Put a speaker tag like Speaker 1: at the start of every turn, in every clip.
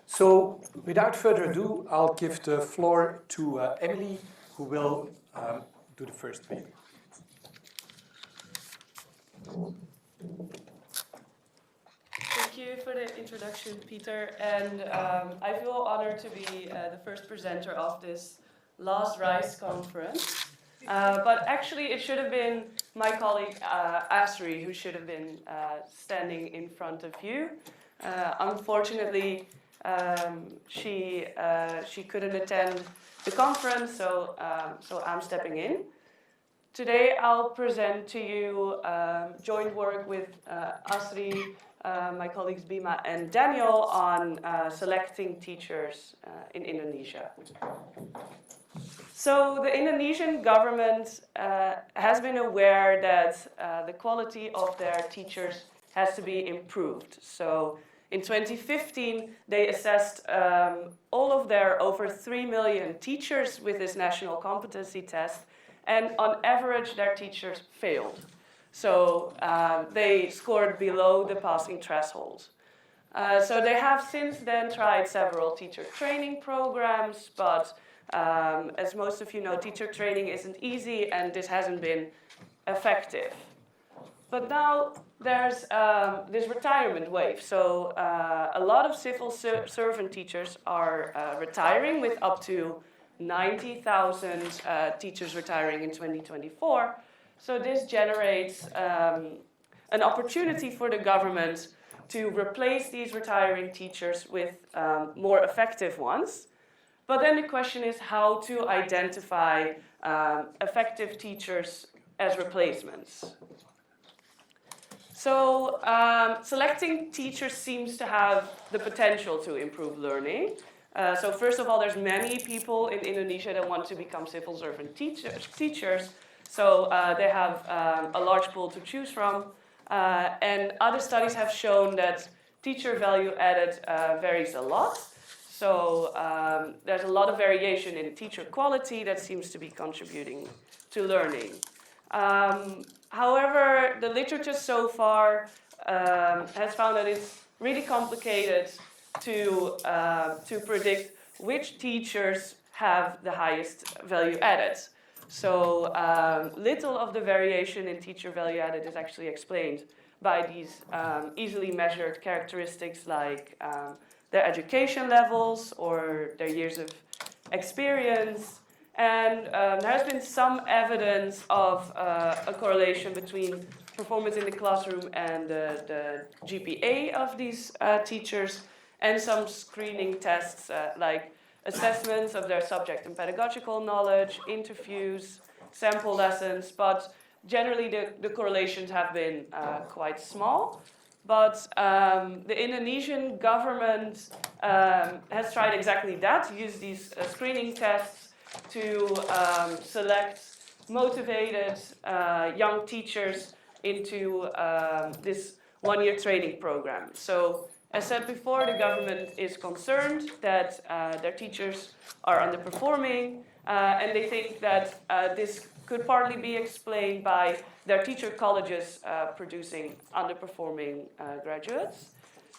Speaker 1: So, without further ado, I'll give the floor to Emilie, who will do the first reading.
Speaker 2: Thank you for the introduction, Pieter, and I feel honored to be the first presenter of this Last Rise conference. But actually, it should have been my colleague Asri who should have been standing in front of you. Unfortunately, she couldn't attend the conference, so I'm stepping in. Today, I'll present to you joint work with Asri, my colleagues Bima and Daniel on selecting teachers in Indonesia. So the Indonesian government has been aware that the quality of their teachers has to be improved. So in 2015, they assessed all of their over 3 million teachers with this national competency test, and on average, their teachers failed. So they scored below the passing threshold. So they have since then tried several teacher training programs, but as most of you know, teacher training isn't easy and this hasn't been effective. But now there's this retirement wave. So a lot of civil servant teachers are retiring, with up to 90,000 teachers retiring in 2024. So this generates an opportunity for the government to replace these retiring teachers with more effective ones. But then the question is how to identify effective teachers as replacements. So selecting teachers seems to have the potential to improve learning. So first of all, there's many people in Indonesia that want to become civil servant teachers. So they have a large pool to choose from. And other studies have shown that teacher value added varies a lot. So there's a lot of variation in teacher quality that seems to be contributing to learning. However, the literature so far has found that it's really complicated to predict which teachers have the highest value added. So little of the variation in teacher value added is actually explained by these easily measured characteristics like their education levels or their years of experience. And there has been some evidence of a correlation between performance in the classroom and the GPA of these teachers, and some screening tests like assessments of their subject and pedagogical knowledge, interviews, sample lessons, but generally the correlations have been quite small. But the Indonesian government has tried exactly that, use these screening tests to select motivated young teachers into this one-year training program. So as said before, the government is concerned that their teachers are underperforming, and they think that this could partly be explained by their teacher colleges producing underperforming graduates.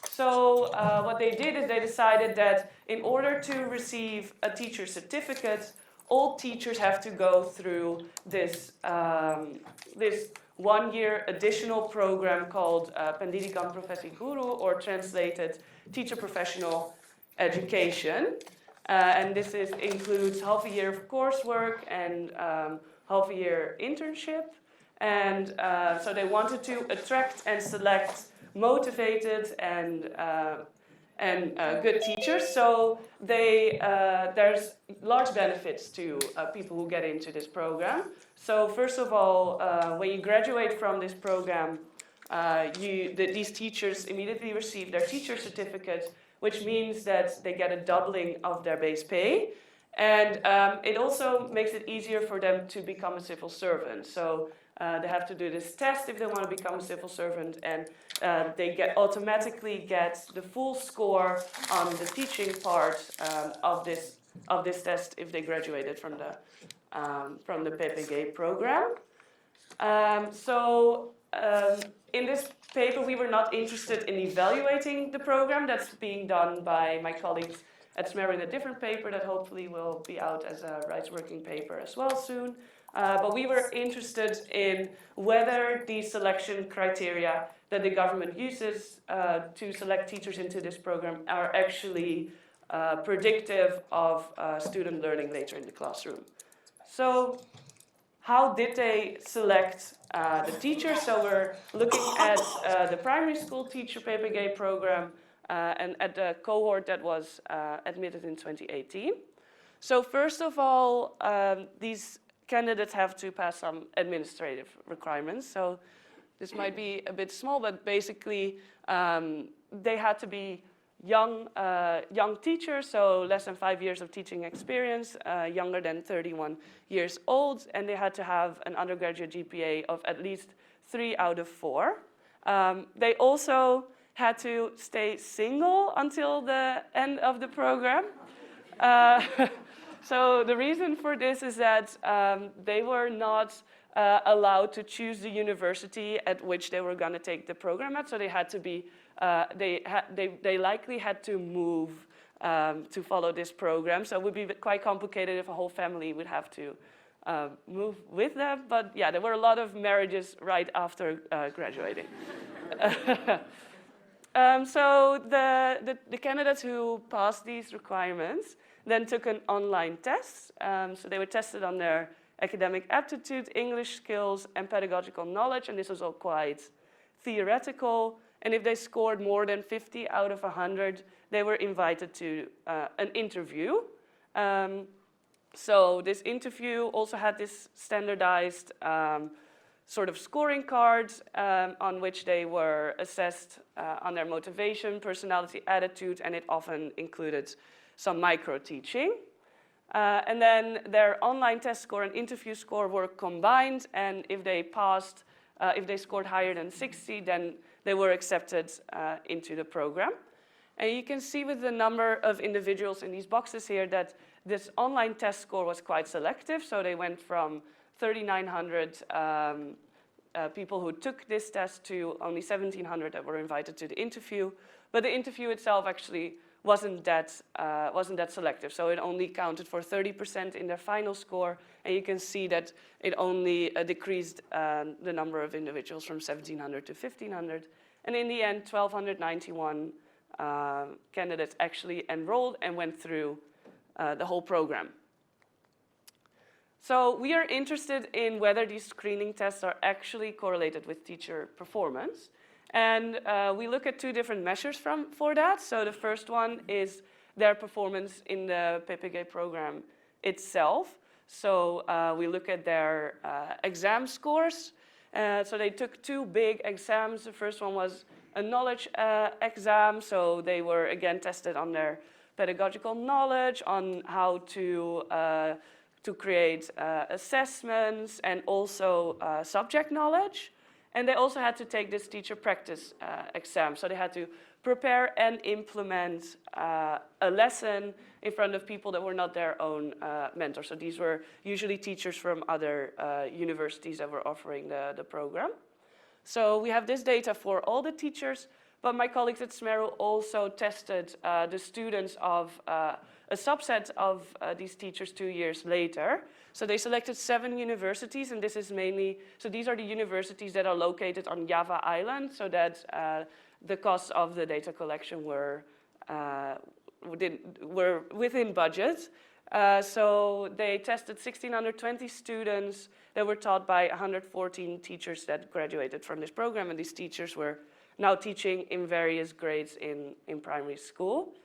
Speaker 2: So what they did is they decided that in order to receive a teacher certificate, all teachers have to go through this one-year additional program called Pendidikan Profesi Guru, or translated Teacher Professional Education. And this includes half a year of coursework and half a year internship. And so they wanted to attract and select motivated and good teachers. So there's large benefits to people who get into this program. So first of all, when you graduate from this program, these teachers immediately receive their teacher certificate, which means that they get a doubling of their base pay. And it also makes it easier for them to become a civil servant. So they have to do this test if they want to become a civil servant, and they automatically get the full score on the teaching part of this test if they graduated from the PPG program. In this paper, we were not interested in evaluating the program. That's being done by my colleagues at SMERO in a different paper that hopefully will be out as a rights working paper as well soon. But we were interested in whether the selection criteria that the government uses to select teachers into this program are actually predictive of student learning later in the classroom. So how did they select the teachers? So we're looking at the primary school teacher PPG program and at the cohort that was admitted in 2018. So first of all, these candidates have to pass some administrative requirements. So this might be a bit small, but basically they had to be young teachers, so less than 5 years of teaching experience, younger than 31 years old, and they had to have an undergraduate GPA of at least 3 out of 4. They also had to stay single until the end of the program. So the reason for this is that they were not allowed to choose the university at which they were going to take the program at, so they had to be they likely had to move to follow this program. So it would be quite complicated if a whole family would have to move with them. But yeah, there were a lot of marriages right after graduating. So the candidates who passed these requirements then took an online test. So they were tested on their academic aptitude, English skills, and pedagogical knowledge, and this was all quite theoretical. And if they scored more than 50 out of 100, they were invited to an interview. So this interview also had this standardized sort of scoring cards on which they were assessed on their motivation, personality, attitude, and it often included some micro-teaching. And then their online test score and interview score were combined, and if they passed, if they scored higher than 60, then they were accepted into the program. And you can see with the number of individuals in these boxes here that this online test score was quite selective. So they went from 3,900 people who took this test to only 1,700 that were invited to the interview. But the interview itself actually wasn't that selective. So it only counted for 30% in their final score. And you can see that it only decreased the number of individuals from 1,700 to 1,500. And in the end, 1,291 candidates actually enrolled and went through the whole program. So we are interested in whether these screening tests are actually correlated with teacher performance. And we look at 2 different measures for that. So the first one is their performance in the PPG program itself. So we look at their exam scores. So they took 2 big exams. The first one was a knowledge exam. So they were again tested on their pedagogical knowledge, on how to create assessments, and also subject knowledge. And they also had to take this teacher practice exam. So they had to prepare and implement a lesson in front of people that were not their own mentors. So these were usually teachers from other universities that were offering the program. So we have this data for all the teachers, but my colleagues at SMERO also tested the students of a subset of these teachers 2 years later. So they selected 7 universities, and this is mainly, so these are the universities that are located on Java Island, so that the costs of the data collection were within budget. So they tested 1,620 students that were taught by 114 teachers that graduated from this program, and these teachers were now teaching in various grades in primary school.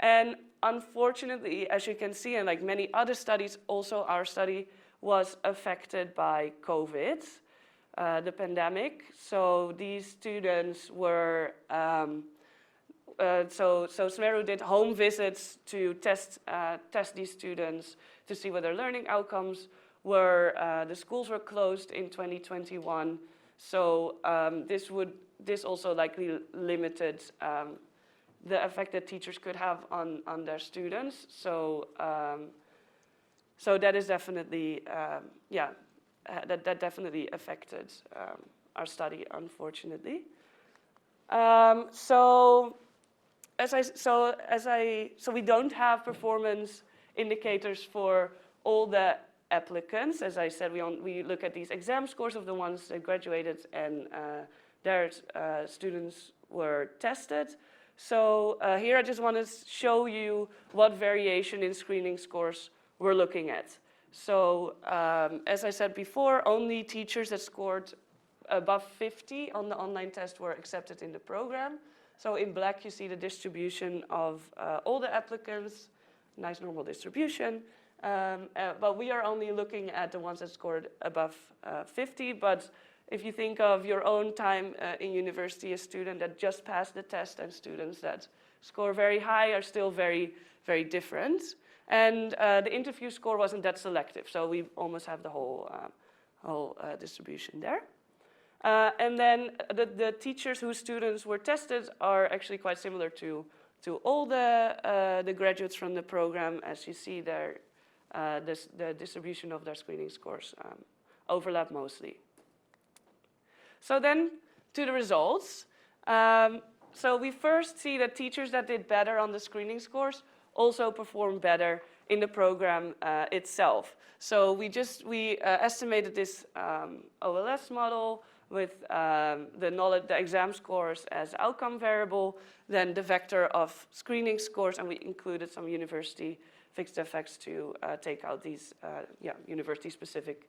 Speaker 2: And unfortunately, as you can see, and like many other studies, also our study was affected by COVID, the pandemic. So these students were, so SMERO did home visits to test these students to see what their learning outcomes were. The schools were closed in 2021. So this also likely limited the effect that teachers could have on their students. So so that is definitely, that definitely affected our study, unfortunately. So we don't have performance indicators for all the applicants. As I said, we look at these exam scores of the ones that graduated and their students were tested. So here I just want to show you what variation in screening scores we're looking at. So as I said before, only teachers that scored above 50 on the online test were accepted in the program. So in black you see the distribution of all the applicants, nice normal distribution. But we are only looking at the ones that scored above 50. But if you think of your own time in university, a student that just passed the test and students that score very high are still very, very different. And the interview score wasn't that selective, so we almost have the whole distribution there. And then the teachers whose students were tested are actually quite similar to all the graduates from the program. As you see there, the distribution of their screening scores overlap mostly. So then to the results. So we first see that teachers that did better on the screening scores also performed better in the program itself. So we estimated this OLS model with the exam scores as outcome variable, then the vector of screening scores, and we included some university fixed effects to take out these university-specific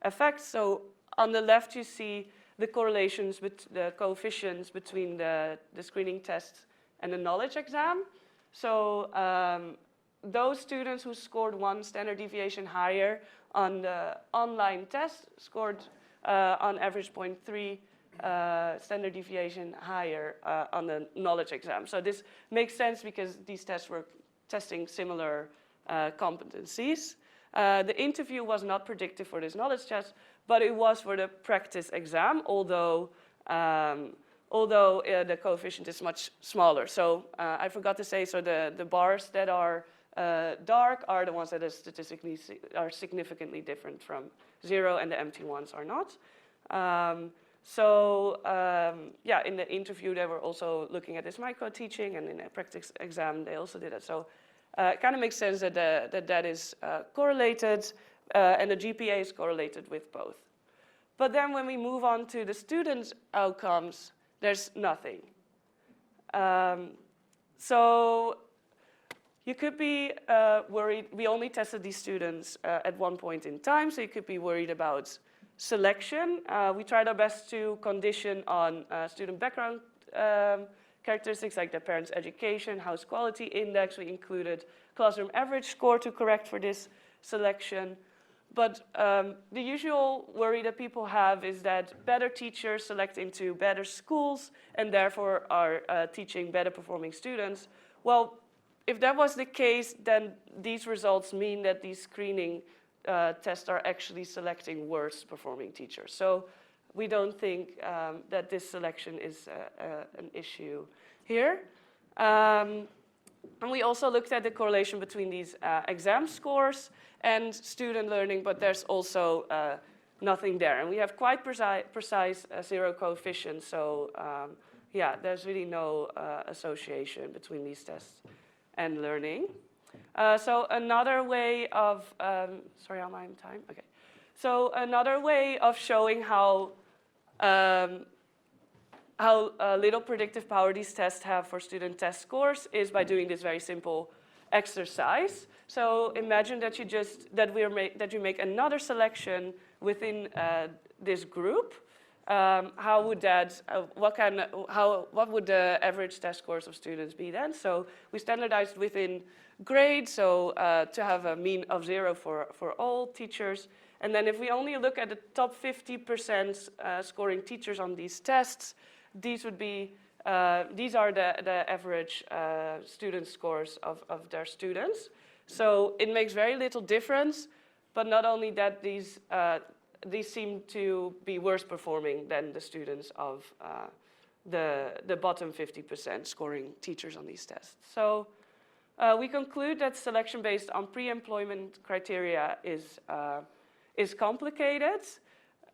Speaker 2: effects. So on the left you see the correlations with the coefficients between the screening test and the knowledge exam. So those students who scored 1 standard deviation higher on the online test scored on average 0.3 standard deviation higher on the knowledge exam. So this makes sense because these tests were testing similar competencies. The interview was not predictive for this knowledge test, but it was for the practice exam, although the coefficient is much smaller. So I forgot to say, so the bars that are dark are the ones that are significantly different from 0, and the empty ones are not. In the interview they were also looking at this micro-teaching, and in a practice exam they also did it. So it kind of makes sense that that is correlated, and the GPA is correlated with both. But then when we move on to the students' outcomes, there's nothing. So you could be worried. We only tested these students at one point in time, so you could be worried about selection. We tried our best to condition on student background characteristics like their parents' education, house quality index. We included classroom average score to correct for this selection. But the usual worry that people have is that better teachers select into better schools and therefore are teaching better performing students. Well, if that was the case, then these results mean that these screening tests are actually selecting worse performing teachers. So we don't think that this selection is an issue here. And we also looked at the correlation between these exam scores and student learning, but there's also nothing there. And we have quite precise 0 coefficients, so there's really no association between these tests and learning. So another way of, sorry, am I in time? Okay. So another way of showing how little predictive power these tests have for student test scores is by doing this very simple exercise. So imagine that you make another selection within this group. How would that? What would the average test scores of students be then? So we standardized within grade, so to have a mean of 0 for all teachers. And then if we only look at the top 50% scoring teachers on these tests, these are the average student scores of their students. So it makes very little difference, but not only that, these seem to be worse performing than the students of the bottom 50% scoring teachers on these tests. So we conclude that selection based on pre-employment criteria is complicated.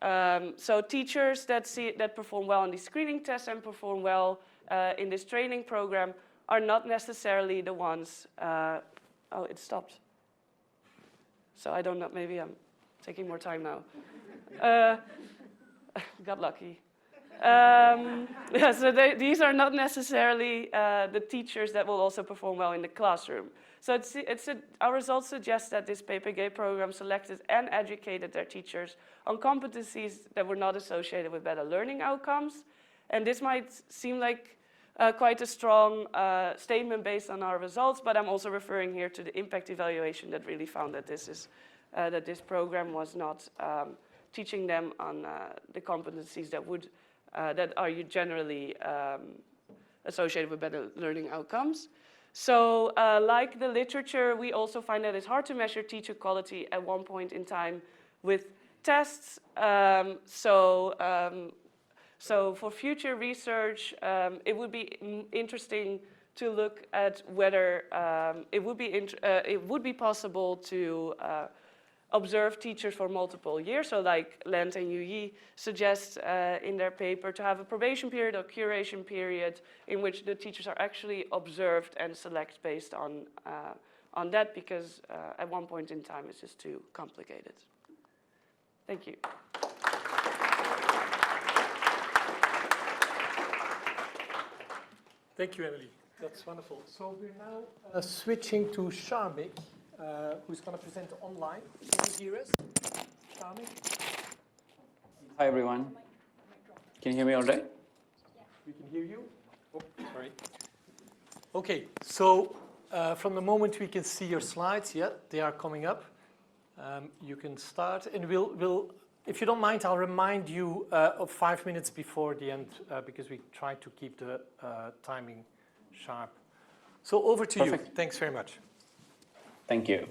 Speaker 2: So teachers that perform well on these screening tests and perform well in this training program are not necessarily the ones. Oh, it stopped. So I don't know. Maybe I'm taking more time now. Got lucky. Yeah, so these are not necessarily the teachers that will also perform well in the classroom. So our results suggest that this PPG program selected and educated their teachers on competencies that were not associated with better learning outcomes. And this might seem like quite a strong statement based on our results, but I'm also referring here to the impact evaluation that really found that this program was not teaching them on the competencies that are generally associated with better learning outcomes. So like the literature, we also find that it's hard to measure teacher quality at one point in time with tests. So for future research, it would be interesting to look at whether it would be possible to observe teachers for multiple years. So like Lent and Yu suggest in their paper to have a probation period or curation period in which the teachers are actually observed and select based on that, because at one point in time it's just too complicated. Thank you.
Speaker 1: Thank you, Emilie. That's wonderful. So we're now switching to Sharnic, who's going to present online. Can you hear us? Sharnic?
Speaker 3: Hi, everyone. Can you hear me all right?
Speaker 1: We can hear you. Oh, sorry. Okay, so from the moment we can see your slides, yeah, they are coming up. You can start, and we'll if you don't mind, I'll remind you of 5 minutes before the end, because we try to keep the timing sharp. So over to you. Thanks very much.
Speaker 3: Thank you.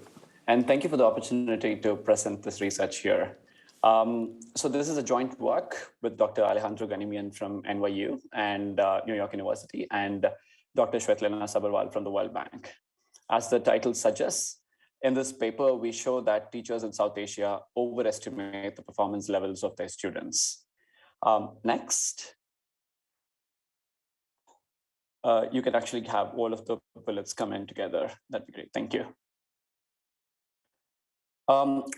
Speaker 3: And thank you for the opportunity to present this research here. So this is a joint work with Dr. Alejandro Ganimian from NYU and New York University, and Dr. Shwetlena Sabarwal from the World Bank. As the title suggests, in this paper, we show that teachers in South Asia overestimate the performance levels of their students. Next. You can actually have all of the bullets come in together. That'd be great. Thank you.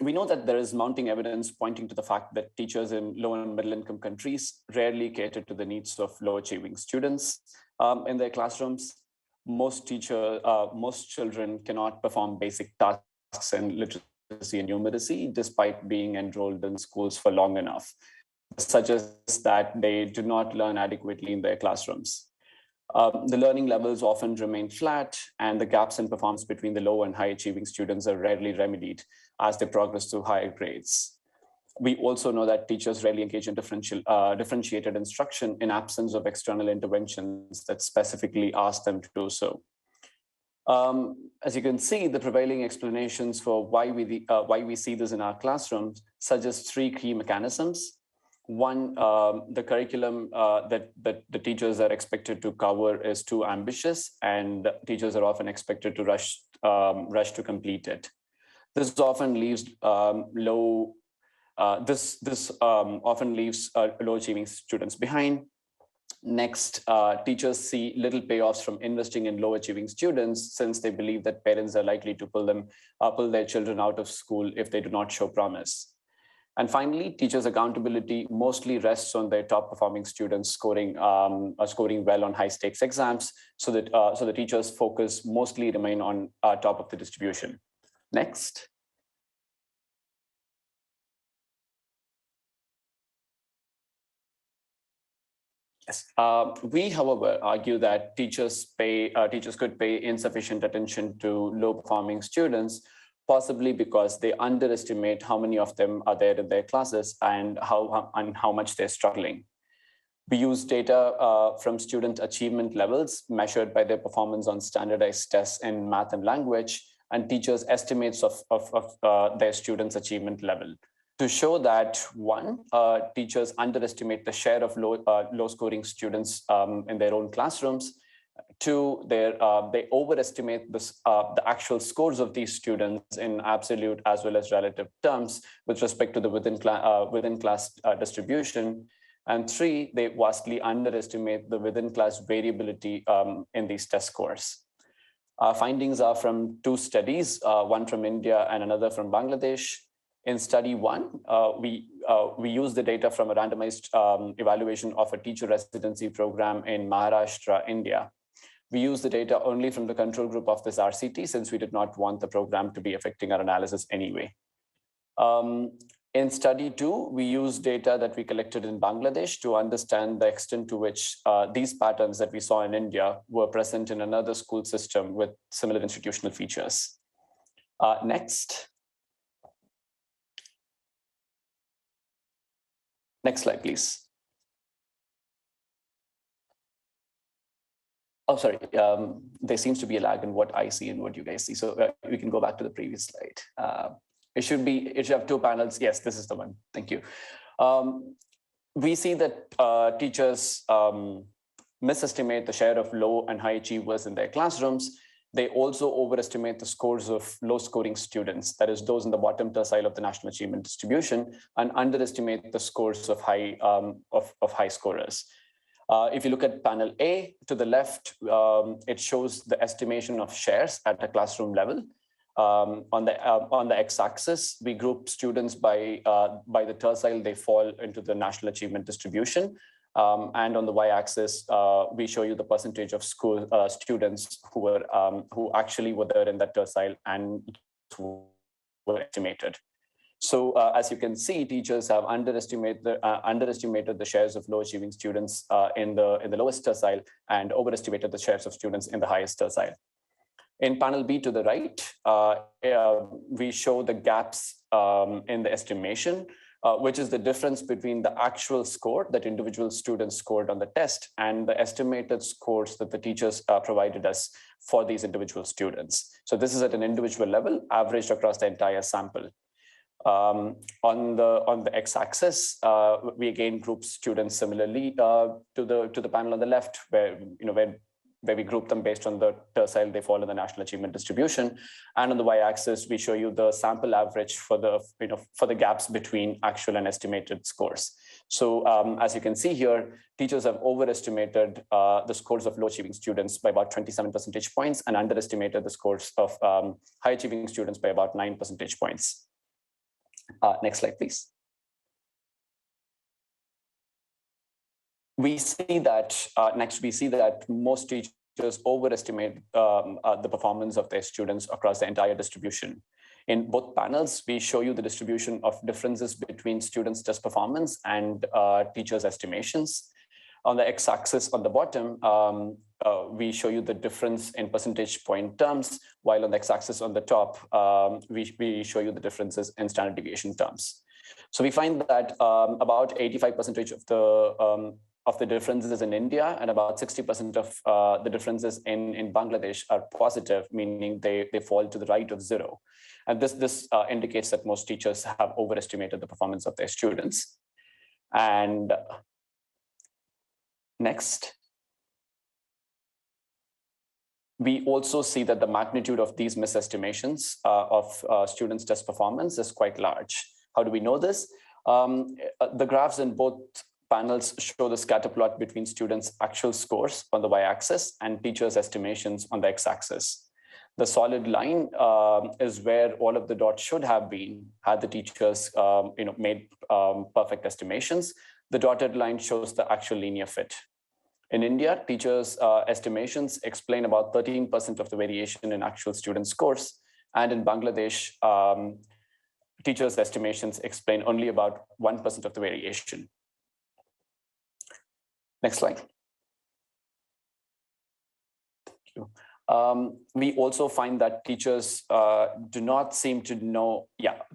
Speaker 3: We know that there is mounting evidence pointing to the fact that teachers in low and middle income countries rarely cater to the needs of low achieving students in their classrooms. Most children cannot perform basic tasks in literacy and numeracy despite being enrolled in schools for long enough. This suggests that they do not learn adequately in their classrooms. The learning levels often remain flat, and the gaps in performance between the low and high achieving students are rarely remedied as they progress to higher grades. We also know that teachers rarely engage in differentiated instruction in absence of external interventions that specifically ask them to do so. As you can see, the prevailing explanations for why we see this in our classrooms suggest 3 key mechanisms. One, the curriculum that the teachers are expected to cover is too ambitious, and teachers are often expected to rush to complete it. This often leaves low achieving students behind. Next, teachers see little payoffs from investing in low achieving students, since they believe that parents are likely to pull their children out of school if they do not show promise. And finally, teachers' accountability mostly rests on their top performing students scoring well on high stakes exams, so the teachers' focus mostly remain on top of the distribution. Next. Yes. We, however, argue that teachers could pay insufficient attention to low-performing students, possibly because they underestimate how many of them are there in their classes and how much they're struggling. We use data from student achievement levels measured by their performance on standardized tests in math and language, and teachers' estimates of their students' achievement level, to show that, one, teachers underestimate the share of low-scoring students in their own classrooms. Two, they overestimate the actual scores of these students in absolute as well as relative terms with respect to the within class distribution. And three, they vastly underestimate the within class variability in these test scores. Our findings are from two studies, one from India and another from Bangladesh. In study one, we used the data from a randomized evaluation of a teacher residency program in Maharashtra, India. We used the data only from the control group of this RCT since we did not want the program to be affecting our analysis anyway. In study two, we used data that we collected in Bangladesh to understand the extent to which these patterns that we saw in India were present in another school system with similar institutional features. Next. Next slide, please. Oh, sorry. There seems to be a lag in what I see and what you guys see. So we can go back to the previous slide. It should have two panels. Yes, this is the one. Thank you. We see that teachers misestimate the share of low and high achievers in their classrooms. They also overestimate the scores of low-scoring students, that is, those in the bottom tercile of the national achievement distribution, and underestimate the scores of high scorers. If you look at panel A to the left, it shows the estimation of shares at a classroom level. On the x-axis, we group students by the tercile they fall into the national achievement distribution. And on the y-axis, we show you the percentage of school students who actually were there in that tercile and who were estimated. So as you can see, teachers have underestimated the shares of low achieving students in the lowest tercile and overestimated the shares of students in the highest tercile. In panel B to the right, we show the gaps in the estimation, which is the difference between the actual score that individual students scored on the test and the estimated scores that the teachers provided us for these individual students. So this is at an individual level, averaged across the entire sample. On the x-axis, we again group students similarly to the panel on the left, where we group them based on the tercile they fall in the national achievement distribution, and on the y-axis we show you the sample average for the gaps between actual and estimated scores. So as you can see here, teachers have overestimated the scores of low achieving students by about 27 percentage points and underestimated the scores of high achieving students by about 9 percentage points. Next slide, please. We see that most teachers overestimate the performance of their students across the entire distribution. In both panels, we show you the distribution of differences between students' test performance and teachers' estimations. On the x-axis on the bottom, we show you the difference in percentage point terms, while on the x-axis on the top, we show you the differences in standard deviation terms. So we find that about 85% of the differences in India and about 60% of the differences in Bangladesh are positive, meaning they fall to the right of zero. And this indicates that most teachers have overestimated the performance of their students. And next. We also see that the magnitude of these misestimations of students' test performance is quite large. How do we know this? The graphs in both panels show the scatter plot between students' actual scores on the y-axis and teachers' estimations on the x-axis. The solid line is where all of the dots should have been had the teachers made perfect estimations. The dotted line shows the actual linear fit. In India, teachers' estimations explain about 13% of the variation in actual student scores. And in Bangladesh, teachers' estimations explain only about 1% of the variation. Next slide. Thank you. We also find that teachers do not seem to know,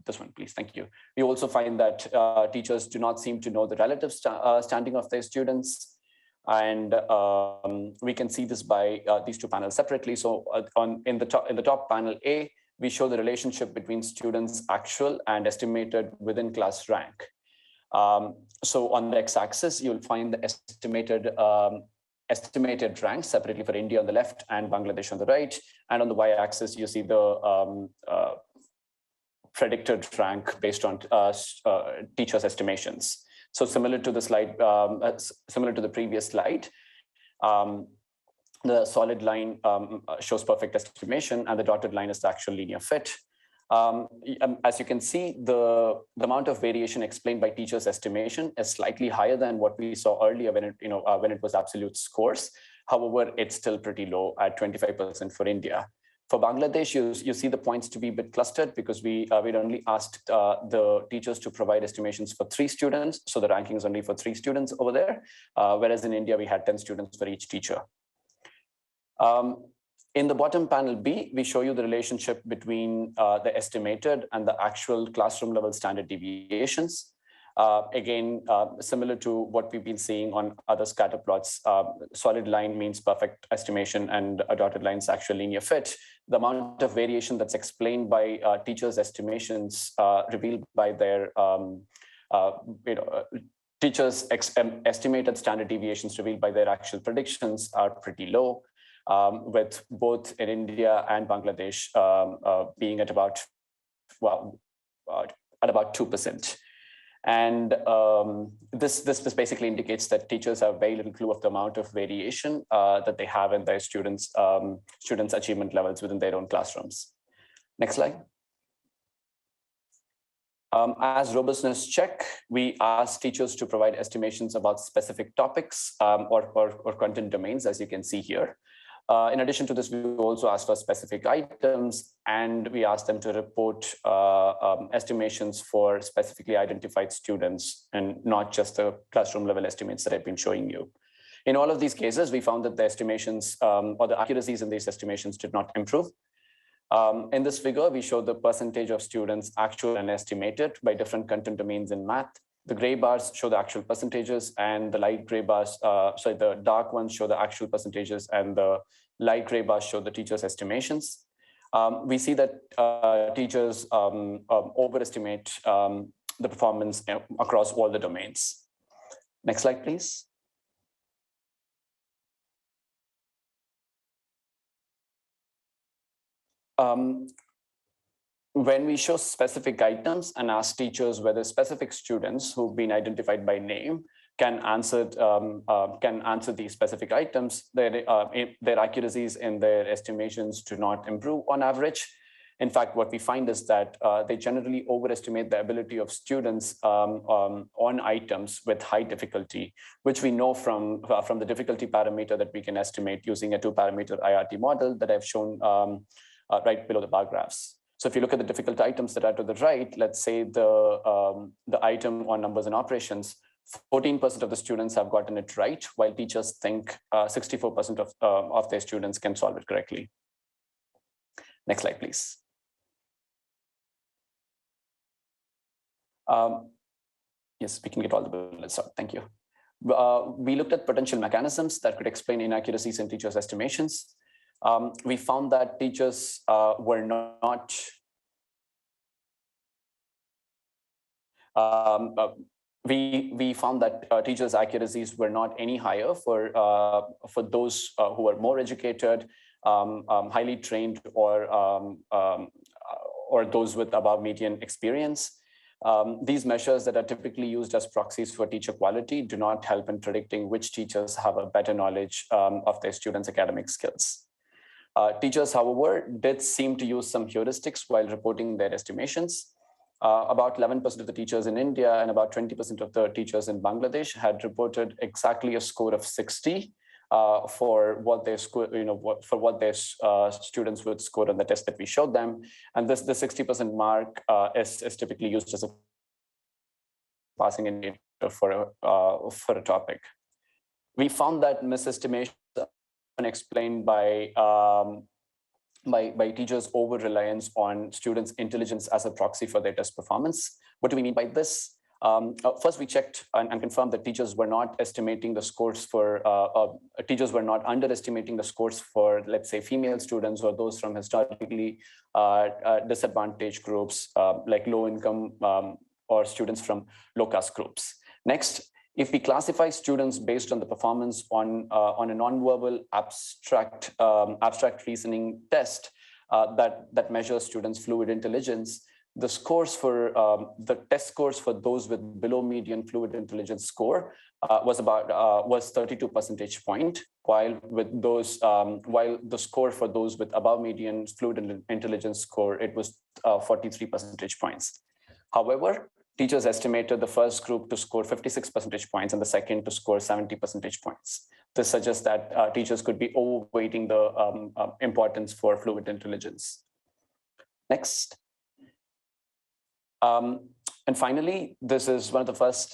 Speaker 3: this one, please, thank you. We also find that teachers do not seem to know the relative standing of their students. And we can see this by these two panels separately. So in the top panel A, we show the relationship between students' actual and estimated within class rank. So on the x-axis, you'll find the estimated estimated ranks separately for India on the left and Bangladesh on the right. And on the y-axis, you see the predicted rank based on teachers' estimations. So similar to the slide, similar to the previous slide, the solid line shows perfect estimation, and the dotted line is the actual linear fit. As you can see, the amount of variation explained by teachers' estimation is slightly higher than what we saw earlier when it was absolute scores. However, it's still pretty low at 25% for India. For Bangladesh, you see the points to be a bit clustered because we'd only asked the teachers to provide estimations for 3 students. So the ranking is only for 3 students over there, whereas in India, we had 10 students for each teacher. In the bottom panel B, we show you the relationship between the estimated and the actual classroom level standard deviations. Again, similar to what we've been seeing on other scatter plots, solid line means perfect estimation and a dotted line is actual linear fit. The amount of variation that's explained by teachers' estimations revealed by their teachers' estimated standard deviations revealed by their actual predictions are pretty low, with both in India and Bangladesh being at about, at about 2%. And this basically indicates that teachers have very little clue of the amount of variation that they have in their students' achievement levels within their own classrooms. Next slide. As robustness check, we ask teachers to provide estimations about specific topics or content domains, as you can see here. In addition to this, we also ask for specific items, and we ask them to report estimations for specifically identified students and not just the classroom level estimates that I've been showing you. In all of these cases, we found that the estimations or the accuracies in these estimations did not improve. In this figure, we show the percentage of students actual and estimated by different content domains in math. The gray bars show the actual percentages, and the light gray bars, the dark ones show the actual percentages, and the light gray bars show the teachers' estimations. We see that teachers overestimate the performance across all the domains. Next slide, please. When we show specific items and ask teachers whether specific students who've been identified by name can answer these specific items, their accuracies in their estimations do not improve on average. In fact, what we find is that they generally overestimate the ability of students on items with high difficulty, which we know from the difficulty parameter that we can estimate using a 2-parameter IRT model that I've shown right below the bar graphs. So if you look at the difficult items that are to the right, let's say the item on numbers and operations, 14% of the students have gotten it right, while teachers think 64% of their students can solve it correctly. Next slide, please. Yes, we can get all the bullets out. Thank you. We looked at potential mechanisms that could explain inaccuracies in teachers' estimations. We found that teachers were not we found that teachers' accuracies were not any higher for those who were more educated, highly trained, or those with above median experience. These measures that are typically used as proxies for teacher quality do not help in predicting which teachers have a better knowledge of their students' academic skills. Teachers, however, did seem to use some heuristics while reporting their estimations. About 11% of the teachers in India and about 20% of the teachers in Bangladesh had reported exactly a score of 60 for what their students would score on the test that we showed them. And the 60% mark is typically used as a passing indicator for a topic. We found that misestimation explained by teachers' over-reliance on students' intelligence as a proxy for their test performance. What do we mean by this? First, we checked and confirmed that teachers were not estimating the scores for, teachers were not underestimating the scores for, let's say, female students or those from historically disadvantaged groups, like low income or students from low caste groups. Next, If we classify students based on the performance on a non-verbal abstract reasoning test that measures students' fluid intelligence, the scores for the test scores for those with below median fluid intelligence score was 32 percentage point, while the score for those with above median fluid intelligence score, it was 43 percentage points. However, teachers estimated the first group to score 56 percentage points and the second to score 70 percentage points. This suggests that teachers could be overweighting the importance for fluid intelligence. Next. And finally, this is one of the first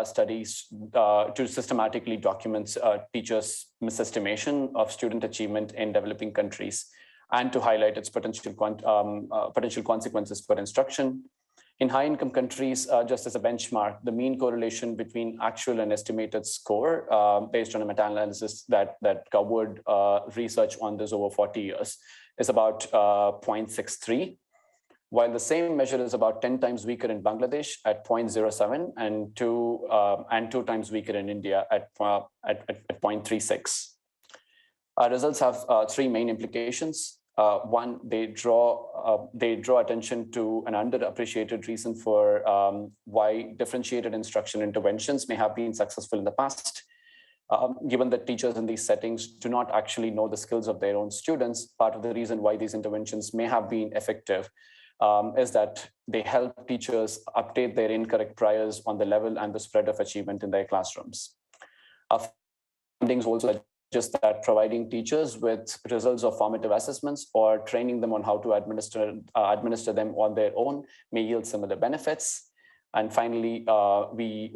Speaker 3: studies to systematically document teachers' misestimation of student achievement in developing countries and to highlight its potential consequences for instruction. In high-income countries, just as a benchmark, the mean correlation between actual and estimated score, based on a meta-analysis that covered research on this over 40 years, is about 0.63, while the same measure is about 10 times weaker in Bangladesh at 0.07 and two times weaker in India at 0.36. Our results have three main implications. One, they draw attention to an underappreciated reason for why differentiated instruction interventions may have been successful in the past. Given that teachers in these settings do not actually know the skills of their own students, part of the reason why these interventions may have been effective is that they help teachers update their incorrect priors on the level and the spread of achievement in their classrooms. Our findings also just that providing teachers with results of formative assessments or training them on how to administer them on their own may yield similar benefits. And finally, we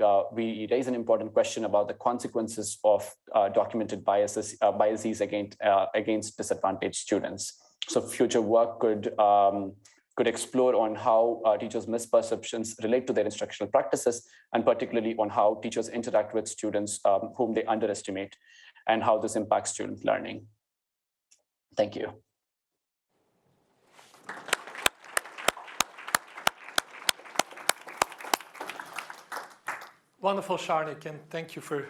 Speaker 3: raise an important question about the consequences of documented biases against disadvantaged students. So future work could explore on how teachers' misperceptions relate to their instructional practices, and particularly on how teachers interact with students whom they underestimate, and how this impacts student learning. Thank you.
Speaker 1: Wonderful, Sharnic, and thank you for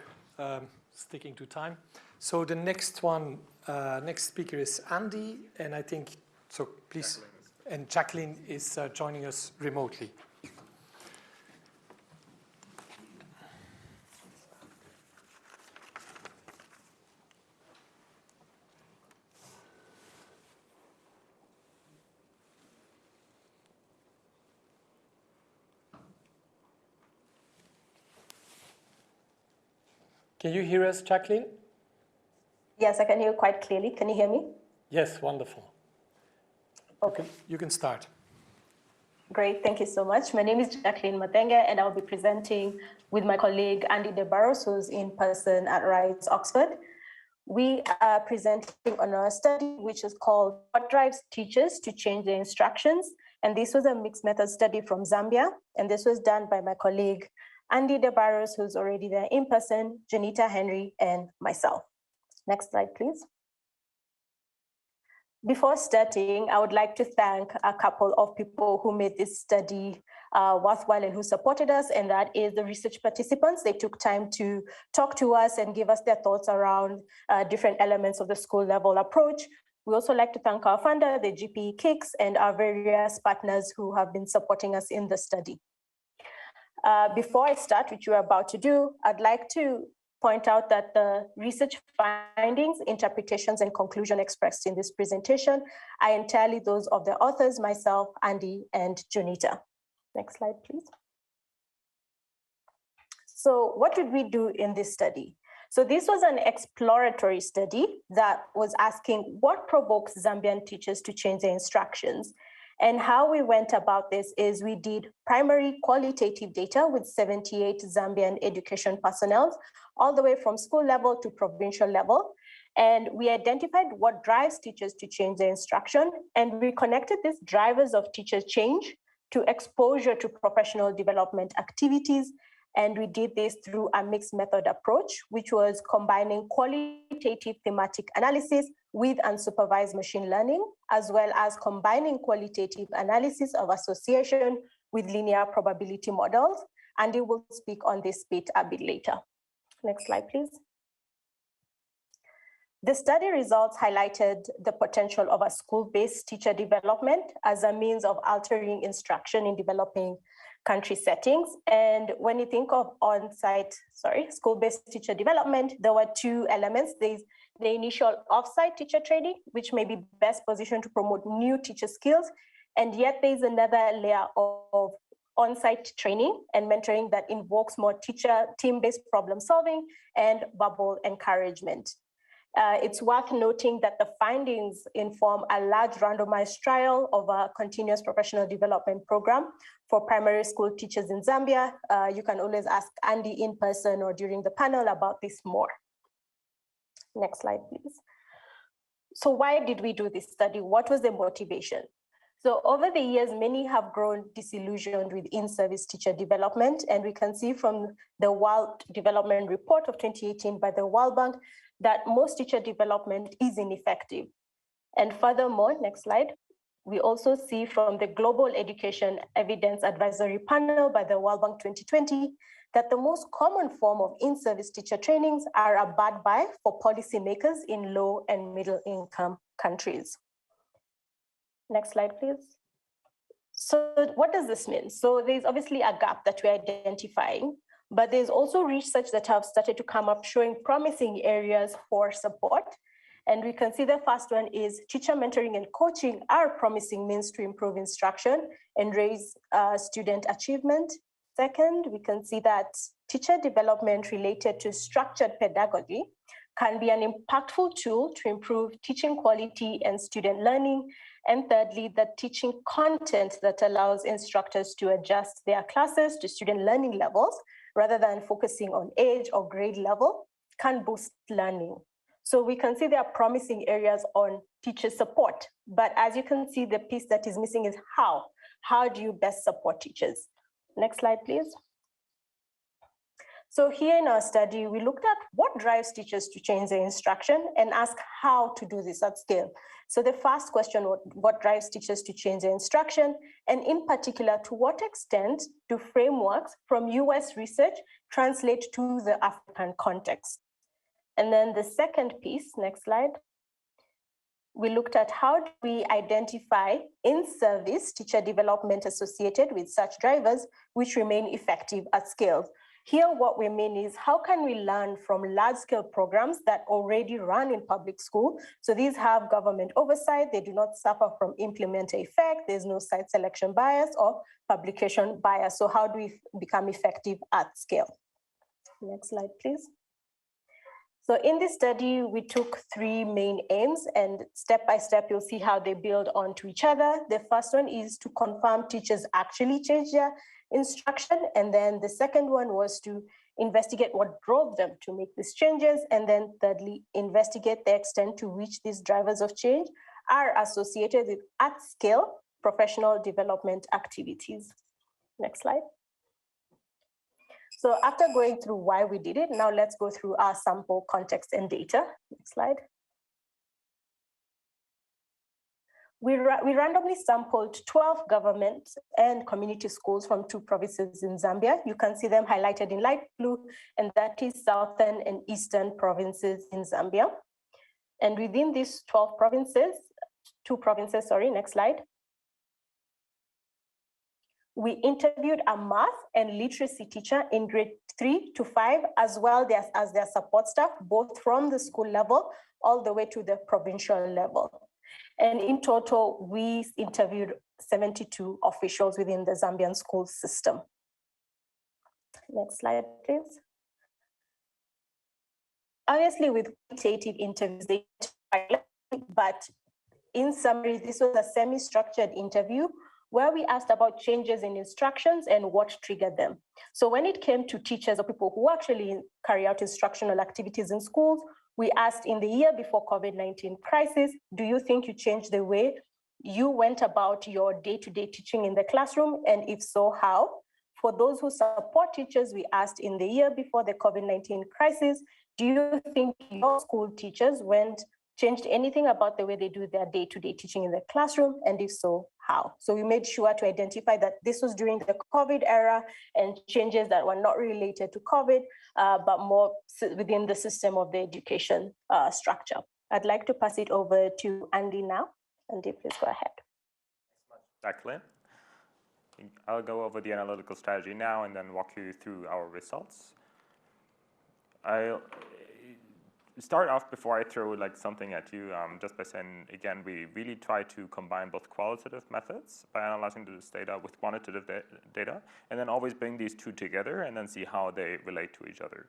Speaker 1: sticking to time. So the next speaker is Andy, and I think, so please, and Jacqueline is joining us remotely. Can you hear us, Jacqueline?
Speaker 4: Yes, I can hear you quite clearly. Can you hear me?
Speaker 1: Yes, wonderful.
Speaker 4: Okay.
Speaker 1: You can start.
Speaker 4: Great, thank you so much. My name is Jacqueline Mathenge, and I'll be presenting with my colleague Andy Barros, who's in person at Rice, Oxford. We are presenting on a study which is called What Drives Teachers to Change Their Instructions? And this was a mixed method study from Zambia, and this was done by my colleague Andy Barros, who's already there in person, Junita, Henry, and myself. Next slide, please. Before starting, I would like to thank a couple of people who made this study worthwhile and who supported us, and that is the research participants. They took time to talk to us and give us their thoughts around different elements of the school level approach. We also like to thank our funder, the GP KICS, and our various partners who have been supporting us in the study. Before I start, which we're about to do, I'd like to point out that the research findings, interpretations, and conclusion expressed in this presentation are entirely those of the authors, myself, Andy, and Junita. Next slide, please. So what did we do in this study? So this was an exploratory study that was asking what provokes Zambian teachers to change their instructions. And how we went about this is we did primary qualitative data with 78 Zambian education personnel, all the way from school level to provincial level. And we identified what drives teachers to change their instruction. And we connected these drivers of teacher change to exposure to professional development activities. And we did this through a mixed method approach, which was combining qualitative thematic analysis with unsupervised machine learning, as well as combining qualitative analysis of association with linear probability models, Andy will speak on this bit a bit later. Next slide, please. The study results highlighted the potential of a school-based teacher development as a means of altering instruction in developing country settings. And when you think of school-based teacher development, there were two elements. There's the initial off-site teacher training, which may be best positioned to promote new teacher skills. And yet there's another layer of on-site training and mentoring that invokes more teacher team-based problem solving and verbal encouragement. It's worth noting that the findings inform a large randomized trial of a continuous professional development program for primary school teachers in Zambia. You can always ask Andy in person or during the panel about this more. Next slide, please. So why did we do this study? What was the motivation? So over the years, many have grown disillusioned with in-service teacher development, and we can see from the World Development Report of 2018 by the World Bank that most teacher development is ineffective. And furthermore, next slide, we also see from the Global Education Evidence Advisory Panel by the World Bank 2020 that the most common form of in-service teacher trainings are a bad buy for policymakers in low and middle income countries. Next slide, please. So what does this mean? So there's obviously a gap that we're identifying, but there's also research that have started to come up showing promising areas for support. And we can see the first one is teacher mentoring and coaching are promising means to improve instruction and raise student achievement. Second, we can see that teacher development related to structured pedagogy can be an impactful tool to improve teaching quality and student learning. And thirdly, the teaching content that allows instructors to adjust their classes to student learning levels rather than focusing on age or grade level can boost learning. So we can see there are promising areas on teacher support, but as you can see, the piece that is missing is how. How do you best support teachers? Next slide, please. So here in our study, we looked at what drives teachers to change their instruction and ask how to do this at scale. So the first question, what drives teachers to change their instruction? And in particular, to what extent do frameworks from US research translate to the African context? And then the second piece, next slide, we looked at how do we identify in-service teacher development associated with such drivers which remain effective at scale. Here, what we mean is how can we learn from large-scale programs that already run in public school? So these have government oversight, they do not suffer from implementer effect, there's no site selection bias or publication bias. So how do we become effective at scale? Next slide, please. So in this study, we took three main aims, and step by step, you'll see how they build onto each other. The first one is to confirm teachers actually change their instruction. And then the second one was to investigate what drove them to make these changes. And then thirdly, investigate the extent to which these drivers of change are associated with at-scale professional development activities. Next slide. So after going through why we did it, now let's go through our sample context and data. Next slide. We randomly sampled 12 government and community schools from 2 provinces in Zambia. You can see them highlighted in light blue, and that is southern and eastern provinces in Zambia. And within these 12 provinces, 2 provinces, sorry, next slide, we interviewed a math and literacy teacher in grade 3 to 5, as well as their support staff, both from the school level all the way to the provincial level. And in total, we interviewed 72 officials within the Zambian school system. Next slide, please. Obviously, with quantitative interviews, but in summary, this was a semi-structured interview where we asked about changes in instructions and what triggered them. So when it came to teachers or people who actually carry out instructional activities in schools, we asked in the year before COVID-19 crisis, do you think you changed the way you went about your day-to-day teaching in the classroom? And if so, how? For those who support teachers, we asked in the year before the COVID-19 crisis, do you think your school teachers went changed anything about the way they do their day-to-day teaching in the classroom, and if so, how? So we made sure to identify that this was during the COVID era and changes that were not related to COVID, but more within the system of the education structure. I'd like to pass it over to Andy now. Andy, please go ahead.
Speaker 5: Jacqueline. I'll go over the analytical strategy now and then walk you through our results. I'll start off before I throw like something at you, just by saying, again, we really try to combine both qualitative methods by analyzing this data with quantitative data, and then always bring these two together and then see how they relate to each other.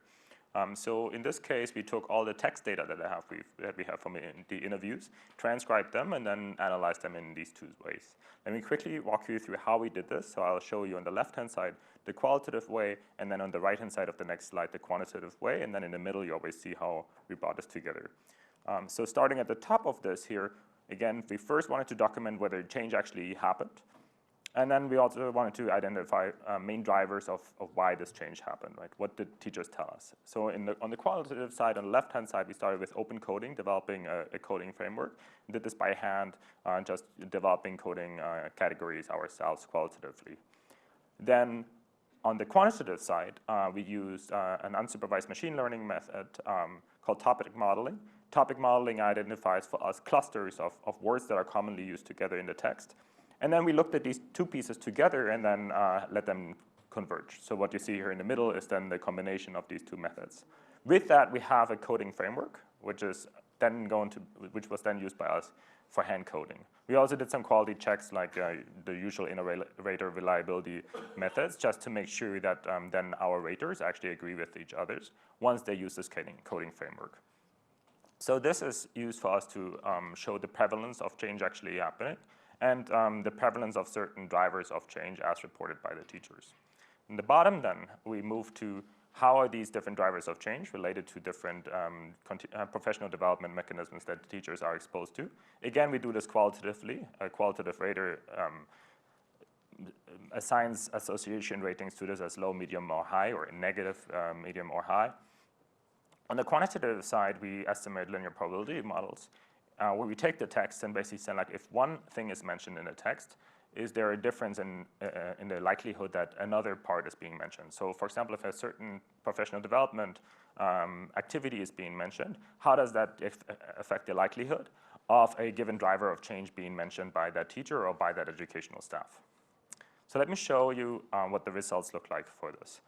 Speaker 5: So in this case, we took all the text data that we have from the interviews, transcribed them, and then analyzed them in these two ways. Let me quickly walk you through how we did this. So I'll show you on the left-hand side the qualitative way, and then on the right-hand side of the next slide, the quantitative way, and then in the middle, you always see how we brought this together. So starting at the top of this here, again, we first wanted to document whether change actually happened. And then we also wanted to identify main drivers of why this change happened, right? What did teachers tell us? So on the qualitative side, on the left-hand side, we started with open coding, developing a coding framework. We did this by hand, just developing coding categories ourselves qualitatively. Then on the quantitative side, we used an unsupervised machine learning method called topic modeling. Topic modeling identifies for us clusters of words that are commonly used together in the text. And then we looked at these two pieces together and then let them converge. So what you see here in the middle is then the combination of these two methods. With that, we have a coding framework, which was then used by us for hand coding. We also did some quality checks like the usual inter-rater reliability methods, just to make sure that then our raters actually agree with each other once they use this coding framework. So this is used for us to show the prevalence of change actually happening, and the prevalence of certain drivers of change as reported by the teachers. In the bottom then, we move to how are these different drivers of change related to different professional development mechanisms that teachers are exposed to. Again, we do this qualitatively. A qualitative rater assigns association ratings to this as low, medium, or high, or negative, medium, or high. On the quantitative side, we estimate linear probability models, where we take the text and basically say, like, if one thing is mentioned in the text, is there a difference in the likelihood that another part is being mentioned? So, for example, if a certain professional development activity is being mentioned, how does that affect the likelihood of a given driver of change being mentioned by that teacher or by that educational staff? So let me show you what the results look like for this.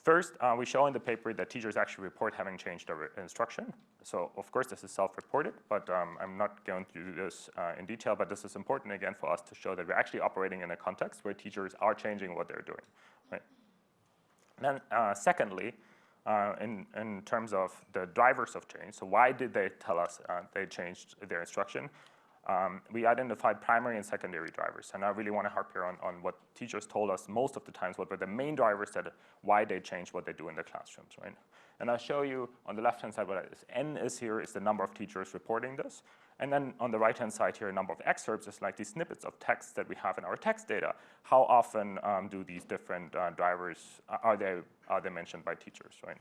Speaker 5: First, we show in the paper that teachers actually report having changed their instruction. So, of course, this is self-reported, but I'm not going to do this in detail, but this is important, again, for us to show that we're actually operating in a context where teachers are changing what they're doing, right? Then, secondly, in terms of the drivers of change, so why did they tell us they changed their instruction? We identified primary and secondary drivers, and I really want to harp here on what teachers told us most of the times, what were the main drivers that why they changed what they do in the classrooms, right? And I'll show you on the left-hand side what N is here is the number of teachers reporting this, and then on the right-hand side here, a number of excerpts is like these snippets of text that we have in our text data. How often do these different drivers, are they mentioned by teachers, right?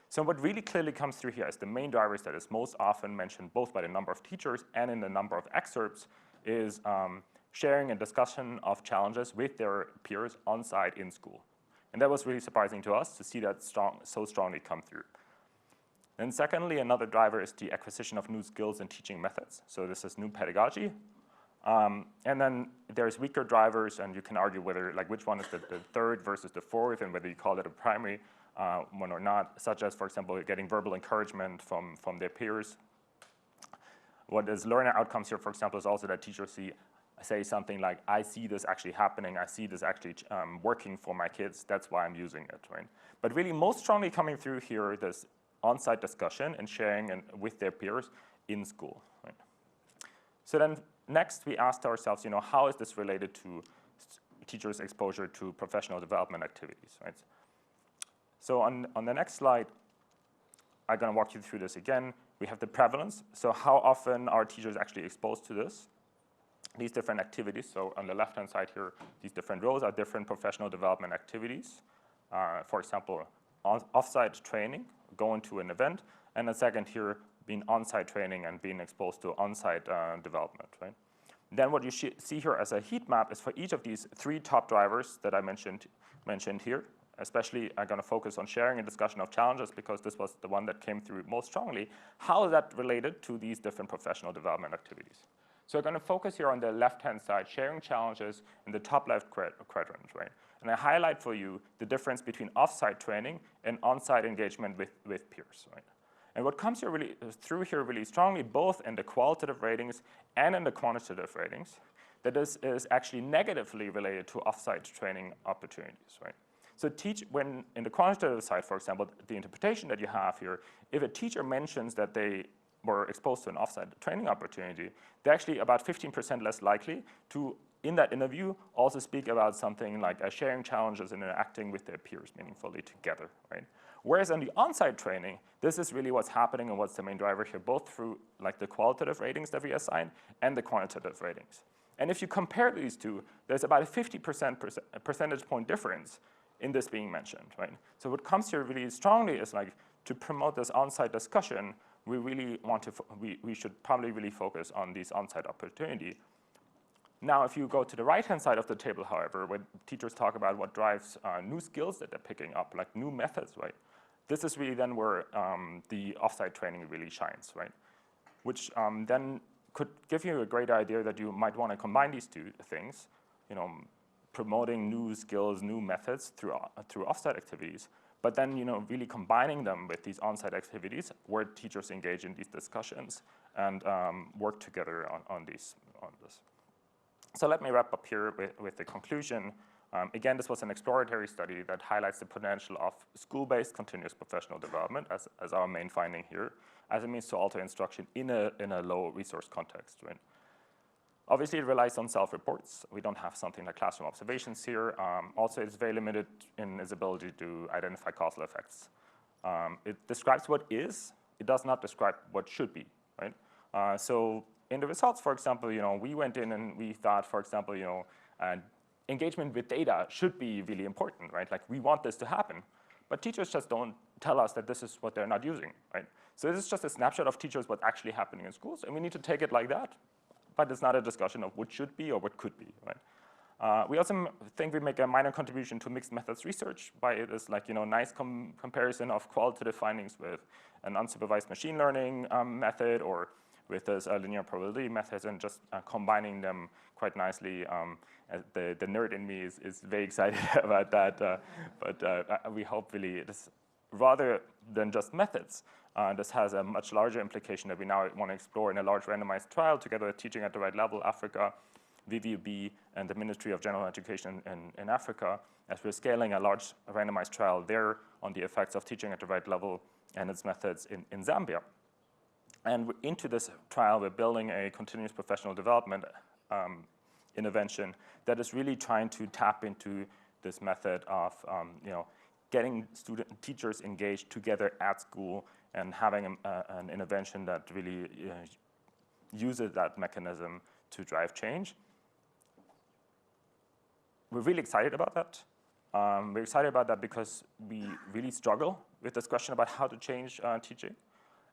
Speaker 5: So what really clearly comes through here is the main drivers that is most often mentioned both by the number of teachers and in the number of excerpts is sharing and discussion of challenges with their peers on site in school. And that was really surprising to us to see that so strongly come through. And secondly, another driver is the acquisition of new skills and teaching methods. So this is new pedagogy. And then there's weaker drivers, and you can argue whether, like, which one is the third versus the fourth, and whether you call it a primary one or not, such as, for example, getting verbal encouragement from their peers. What is learner outcomes here, for example, is also that teachers say something like, I see this actually happening, I see this actually working for my kids, that's why I'm using it, right? But really most strongly coming through here, this on-site discussion and sharing with their peers in school, right? So then next we asked ourselves, how is this related to teachers' exposure to professional development activities, right? So on the next slide, I'm going to walk you through this again. We have the prevalence. So how often are teachers actually exposed to this? These different activities. So on the left-hand side here, these different rows are different professional development activities. For example, off-site training, going to an event. And the second here, being on-site training and being exposed to on-site development, right? Then what you see here as a heat map is for each of these 3 top drivers that I mentioned here. Especially, I'm going to focus on sharing and discussion of challenges because this was the one that came through most strongly. How is that related to these different professional development activities? So we're going to focus here on the left-hand side, sharing challenges in the top left quadrant, right? And I highlight for you the difference between off-site training and on-site engagement with peers, right? And what comes here through here really strongly, both in the qualitative ratings and in the quantitative ratings, that this is actually negatively related to off-site training opportunities, right? So when in the quantitative side, for example, the interpretation that you have here, if a teacher mentions that they were exposed to an off-site training opportunity, they're actually about 15% less likely to, in that interview, also speak about something like sharing challenges and interacting with their peers meaningfully together, right? Whereas on the on-site training, this is really what's happening and what's the main driver here, both through like the qualitative ratings that we assign and the quantitative ratings. And if you compare these two, there's about a 50% percentage point difference in this being mentioned, right? So what comes here really strongly is like to promote this on-site discussion, we really want to, we should probably really focus on these on-site opportunity. Now, if you go to the right-hand side of the table, however, when teachers talk about what drives new skills that they're picking up, like new methods, right? This is really then where the off-site training really shines, right? Which then could give you a great idea that you might want to combine these two things, you know, promoting new skills, new methods through off-site activities, but then, you know, really combining them with these on-site activities where teachers engage in these discussions and work together on this. So let me wrap up here with the conclusion. Again, this was an exploratory study that highlights the potential of school-based continuous professional development as our main finding here, as a means to alter instruction in a low-resource context, right? Obviously, it relies on self-reports. We don't have something like classroom observations here. Also, it's very limited in its ability to identify causal effects. It describes what is. It does not describe what should be, right? So in the results, for example, you know, we went in and we thought, for example, you know, engagement with data should be really important, right? Like, we want this to happen. But teachers just don't tell us that this is what they're not using, right? So this is just a snapshot of teachers, what's actually happening in schools, and we need to take it like that. But it's not a discussion of what should be or what could be, right? We also think we make a minor contribution to mixed methods research by this, like, you know, nice comparison of qualitative findings with an unsupervised machine learning method or with this linear probability methods, and just combining them quite nicely. The nerd in me is very excited about that, but we hope really this, rather than just methods, this has a much larger implication that we now want to explore in a large randomized trial together with Teaching at the Right Level Africa, VVUB, and the Ministry of General Education in Africa, as we're scaling a large randomized trial there on the effects of teaching at the right level and its methods in Zambia. And into this trial, we're building a continuous professional development intervention that is really trying to tap into this method of you know, getting teachers engaged together at school and having an intervention that really uses that mechanism to drive change. We're really excited about that. We're excited about that because we really struggle with this question about how to change teaching.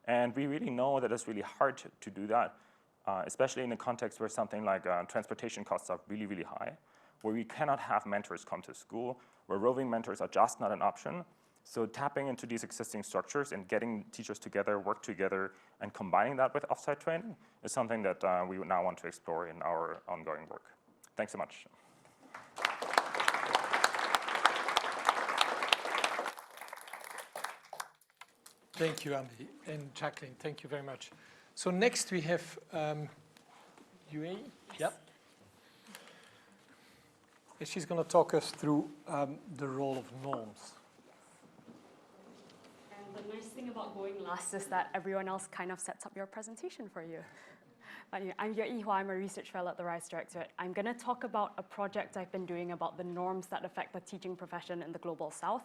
Speaker 5: And we really know that it's really hard to do that, especially in a context where something like transportation costs are really, really high, where we cannot have mentors come to school, where roving mentors are just not an option. So tapping into these existing structures and getting teachers together, work together, and combining that with offsite training is something that we now want to explore in our ongoing work. Thanks so much.
Speaker 1: Thank you, Emilie, and Jacqueline, thank you very much. So next we have UAE.
Speaker 6: Yes.
Speaker 1: Yep. And she's going to talk us through the role of norms.
Speaker 6: And the nice thing about going last is that everyone else kind of sets up your presentation for you. I'm Yusrina, I'm a research fellow at the RISE Directorate. I'm going to talk about a project I've been doing about the norms that affect the teaching profession in the Global South.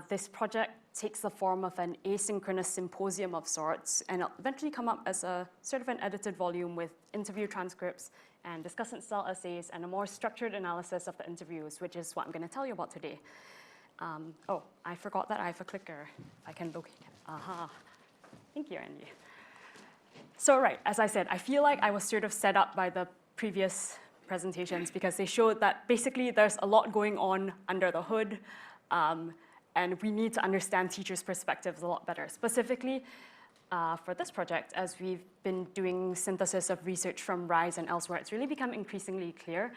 Speaker 6: This project takes the form of an asynchronous symposium of sorts, and it'll eventually come up as a sort of an edited volume with interview transcripts and discussant-style essays and a more structured analysis of the interviews, which is what I'm going to tell you about today. Oh, I forgot that I have a clicker. I can locate it. Aha. Thank you, Andy. So right, as I said, I feel like I was sort of set up by the previous presentations because they showed that basically there's a lot going on under the hood, and we need to understand teachers' perspectives a lot better. Specifically, for this project, as we've been doing synthesis of research from RISE and elsewhere, it's really become increasingly clear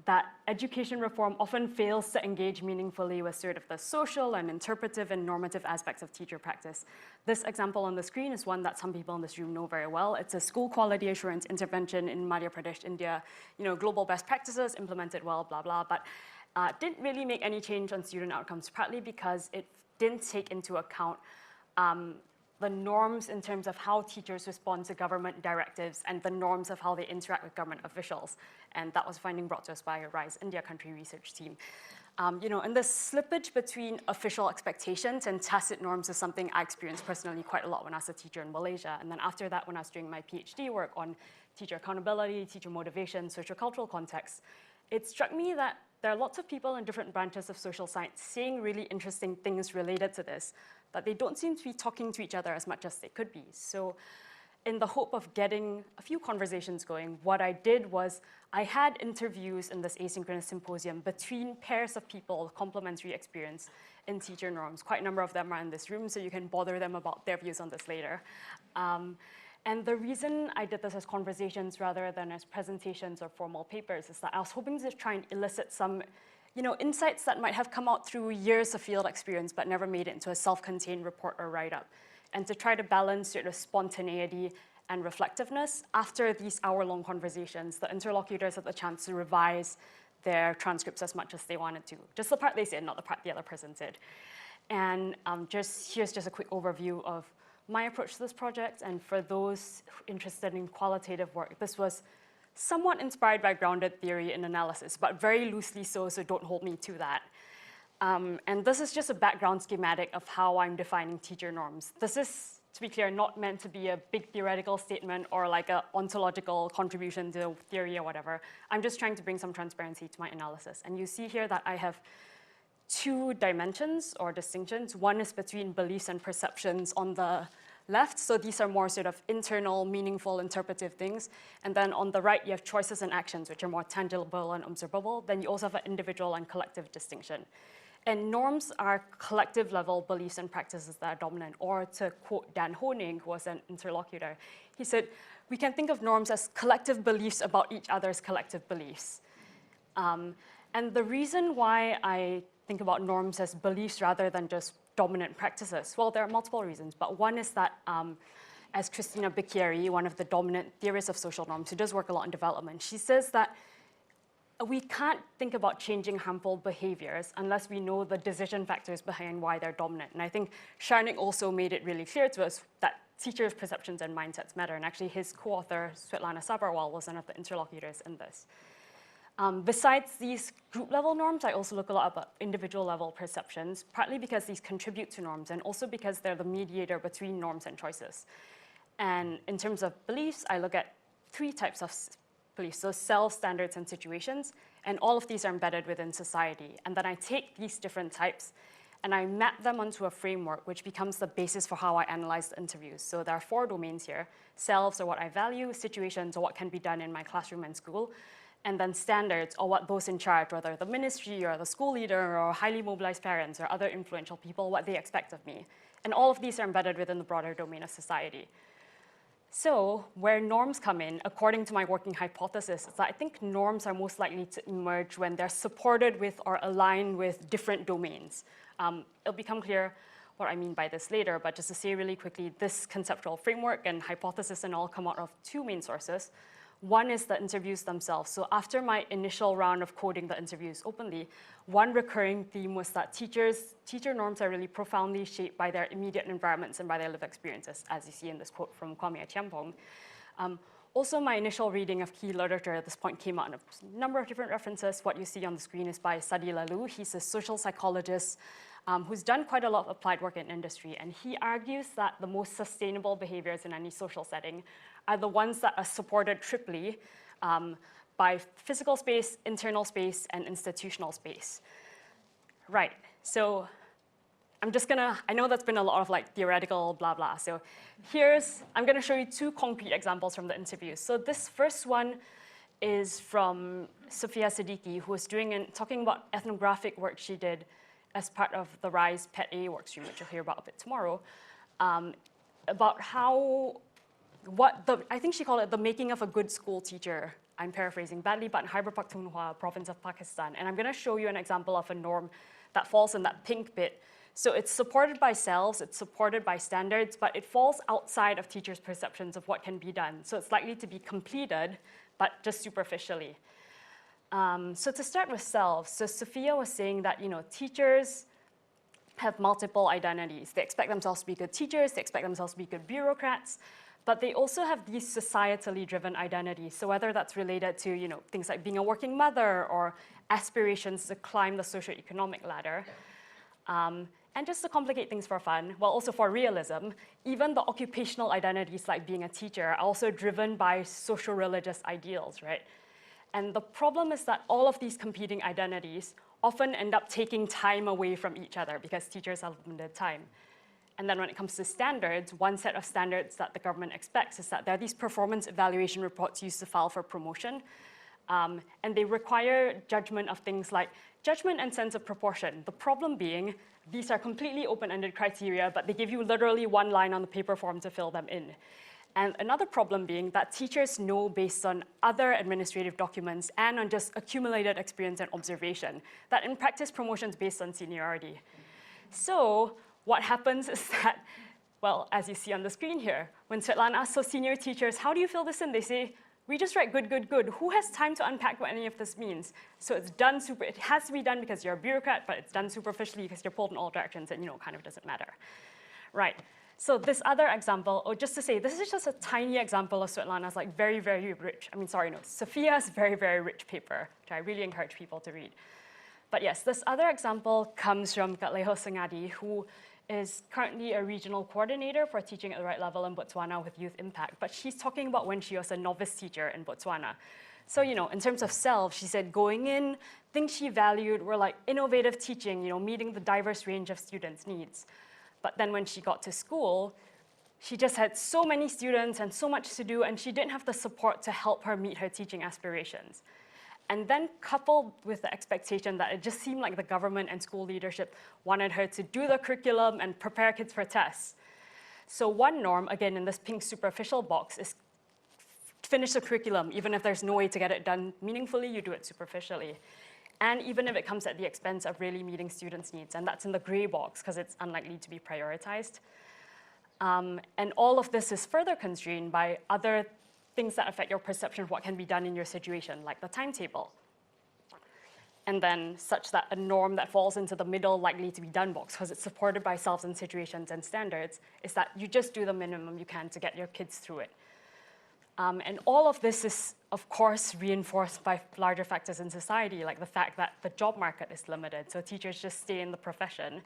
Speaker 6: that education reform often fails to engage meaningfully with sort of the social and interpretive and normative aspects of teacher practice. This example on the screen is one that some people in this room know very well. It's a school quality assurance intervention in Madhya Pradesh, India. You know, global best practices, implemented well, blah, blah, but didn't really make any change on student outcomes, partly because it didn't take into account the norms in terms of how teachers respond to government directives and the norms of how they interact with government officials. And that was a finding brought to us by a RISE India country research team. You know, and the slippage between official expectations and tacit norms is something I experienced personally quite a lot when I was a teacher in Malaysia. And then after that, when I was doing my PhD work on teacher accountability, teacher motivation, sociocultural context, it struck me that there are lots of people in different branches of social science saying really interesting things related to this, but they don't seem to be talking to each other as much as they could be. So in the hope of getting a few conversations going, what I did was I had interviews in this asynchronous symposium between pairs of people with complementary experience in teacher norms. Quite a number of them are in this room, so you can bother them about their views on this later. And the reason I did this as conversations rather than as presentations or formal papers is that I was hoping to try and elicit some insights that might have come out through years of field experience but never made it into a self-contained report or write-up, and to try to balance sort of spontaneity and reflectiveness. After these hour-long conversations, the interlocutors had the chance to revise their transcripts as much as they wanted to. Just the part they said, not the part the other person did. And here's just a quick overview of my approach to this project. And for those interested in qualitative work, this was somewhat inspired by grounded theory and analysis, but very loosely so don't hold me to that. And this is just a background schematic of how I'm defining teacher norms. This is, to be clear, not meant to be a big theoretical statement or like an ontological contribution to theory or whatever. I'm just trying to bring some transparency to my analysis. And you see here that I have two dimensions or distinctions. One is between beliefs and perceptions on the left. So these are more sort of internal, meaningful, interpretive things. And then on the right, you have choices and actions, which are more tangible and observable. Then you also have an individual and collective distinction. And norms are collective level beliefs and practices that are dominant. Or to quote Dan Honing, who was an interlocutor, he said, we can think of norms as collective beliefs about each other's collective beliefs. And the reason why I think about norms as beliefs rather than just dominant practices, well, there are multiple reasons, but one is that as Christina Bicchieri, one of the dominant theorists of social norms, who does work a lot in development, she says that we can't think about changing harmful behaviors unless we know the decision factors behind why they're dominant. And I think Sharnic also made it really clear to us that teachers' perceptions and mindsets matter. And actually his co-author, Shwetlena Sabarwal, was one of the interlocutors in this. Besides these group-level norms, I also look a lot about individual-level perceptions, partly because these contribute to norms and also because they're the mediator between norms and choices. And in terms of beliefs, I look at three types of beliefs, so self, standards, and situations, and all of these are embedded within society. And then I take these different types and I map them onto a framework which becomes the basis for how I analyze the interviews. So there are 4 domains here. Selves are what I value, situations are what can be done in my classroom and school, and then standards are what those in charge, whether the ministry or the school leader or highly mobilized parents or other influential people, what they expect of me. And all of these are embedded within the broader domain of society. So where norms come in, according to my working hypothesis, is that I think norms are most likely to emerge when they're supported with or aligned with different domains. It'll become clear what I mean by this later, but just to say really quickly, this conceptual framework and hypothesis and all come out of 2 main sources. One is the interviews themselves. So after my initial round of coding the interviews openly, one recurring theme was that teacher norms are really profoundly shaped by their immediate environments and by their lived experiences, as you see in this quote from Kwame Atiampong. Also, my initial reading of key literature at this point came out in a number of different references. What you see on the screen is by Sadi Lalu. He's a social psychologist who's done quite a lot of applied work in industry, and he argues that the most sustainable behaviors in any social setting are the ones that are supported triply by physical space, internal space, and institutional space. Right, so I know that's been a lot of like theoretical blah blah. So I'm gonna show you 2 concrete examples from the interview. So this first one is from Sophia Siddiqui, who was talking about ethnographic work she did as part of the RISE PET A workstream, which you'll hear about a bit tomorrow, about I think she called it the making of a good school teacher. I'm paraphrasing badly, but in Khyber Pakhtunkhwa, province of Pakistan. And I'm gonna show you an example of a norm that falls in that pink bit. So it's supported by selves, it's supported by standards, but it falls outside of teachers' perceptions of what can be done. So it's likely to be completed, but just superficially. So to start with selves, so Sophia was saying that teachers have multiple identities. They expect themselves to be good teachers, they expect themselves to be good bureaucrats, but they also have these societally driven identities. So whether that's related to things like being a working mother or aspirations to climb the socioeconomic ladder. And just to complicate things for fun, well, also for realism, even the occupational identities like being a teacher are also driven by social-religious ideals, right? And the problem is that all of these competing identities often end up taking time away from each other because teachers have limited time. And then when it comes to standards, one set of standards that the government expects is that there are these performance evaluation reports used to file for promotion. And they require judgment of things like judgment and sense of proportion. The problem being, these are completely open-ended criteria, but they give you literally one line on the paper form to fill them in. And another problem being that teachers know based on other administrative documents and on just accumulated experience and observation that in practice promotions based on seniority. So what happens is that, well, as you see on the screen here, when Shwetlena asks, so senior teachers, how do you fill this in? They say, we just write good, good, good. Who has time to unpack what any of this means? So it's done it has to be done because you're a bureaucrat, but it's done superficially because you're pulled in all directions and kind of doesn't matter. Right, so this other example, or just to say, this is just a tiny example of Shwetlena's like very, very rich, Sophia's very, very rich paper, which I really encourage people to read. But yes, this other example comes from Kak Leho Sengadi, who is currently a regional coordinator for teaching at the right level in Botswana with youth impact. But she's talking about when she was a novice teacher in Botswana. So, in terms of self, she said going in, things she valued were like innovative teaching, meeting the diverse range of students' needs. But then when she got to school, she just had so many students and so much to do, and she didn't have the support to help her meet her teaching aspirations. And then coupled with the expectation that it just seemed like the government and school leadership wanted her to do the curriculum and prepare kids for tests. So one norm, again, in this pink superficial box, is finish the curriculum. Even if there's no way to get it done meaningfully, you do it superficially. And even if it comes at the expense of really meeting students' needs, and that's in the gray box because it's unlikely to be prioritized. And all of this is further constrained by other things that affect your perception of what can be done in your situation, like the timetable. And then such that a norm that falls into the middle likely to be done box, because it's supported by selves and situations and standards, is that you just do the minimum you can to get your kids through it. And all of this is, of course, reinforced by larger factors in society, like the fact that the job market is limited, so teachers just stay in the profession.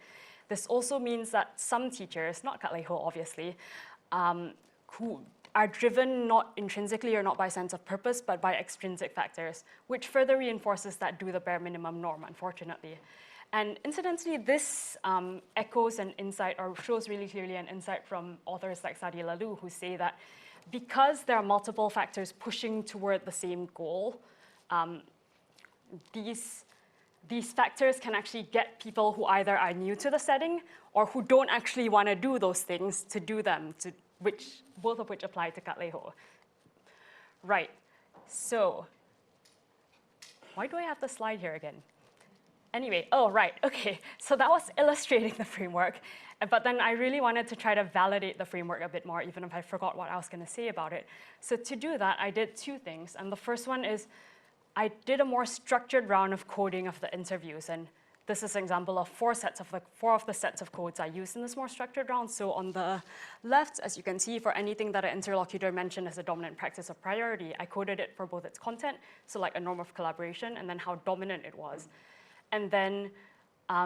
Speaker 6: This also means that some teachers, not Kak Leho, obviously, who are driven not intrinsically or not by sense of purpose, but by extrinsic factors, which further reinforces that do the bare minimum norm, unfortunately. And incidentally, this echoes an insight, or shows really clearly an insight from authors like Sadi Lalu, who say that because there are multiple factors pushing toward the same goal, these factors can actually get people who either are new to the setting or who don't actually want to do those things to do them, both of which apply to Kak Leho. Right, so why do I have the slide here again? Anyway, oh, right, okay. So that was illustrating the framework, but then I really wanted to try to validate the framework a bit more, even if I forgot what I was gonna say about it. So to do that, I did 2 things, and the first one is I did a more structured round of coding of the interviews, and this is an example of 4 of the sets of codes I used in this more structured round. So on the left, as you can see, for anything that an interlocutor mentioned as a dominant practice of priority, I coded it for both its content, so like a norm of collaboration, and then how dominant it was. And then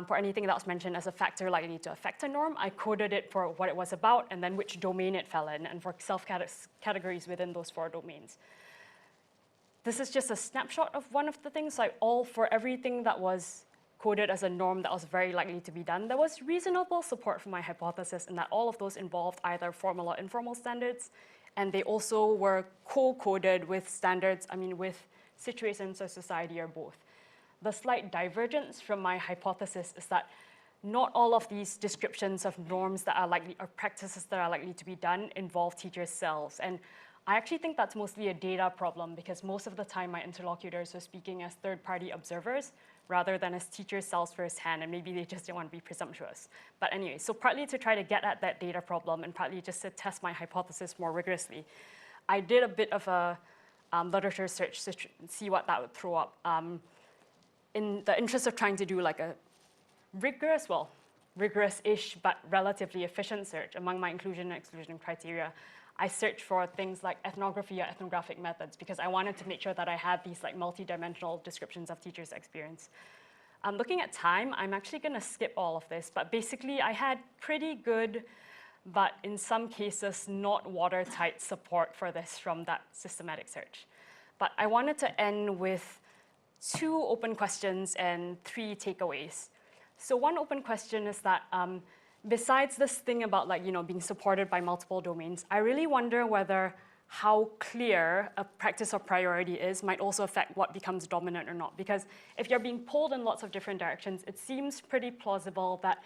Speaker 6: for anything that was mentioned as a factor likely to affect a norm, I coded it for what it was about, and then which domain it fell in, and for self-categories within those 4 domains. This is just a snapshot of one of the things, like for everything that was coded as a norm that was very likely to be done, there was reasonable support for my hypothesis in that all of those involved either formal or informal standards, and they also were co-coded with standards, with situations of society or both. The slight divergence from my hypothesis is that not all of these descriptions of norms that are likely, or practices that are likely to be done involve teachers' selves. And I actually think that's mostly a data problem because most of the time my interlocutors were speaking as third-party observers rather than as teachers' selves firsthand, and maybe they just didn't want to be presumptuous. But anyway, so partly to try to get at that data problem and partly just to test my hypothesis more rigorously, I did a bit of a literature search to see what that would throw up. In the interest of trying to do like a rigorous-ish but relatively efficient search among my inclusion and exclusion criteria, I searched for things like ethnography or ethnographic methods because I wanted to make sure that I had these like multi-dimensional descriptions of teachers' experience. Looking at time, I'm actually going to skip all of this, but basically I had pretty good, but in some cases not watertight support for this from that systematic search. But I wanted to end with 2 open questions and 3 takeaways. So one open question is that besides this thing about being supported by multiple domains, I really wonder whether how clear a practice or priority is might also affect what becomes dominant or not. Because if you're being pulled in lots of different directions, it seems pretty plausible that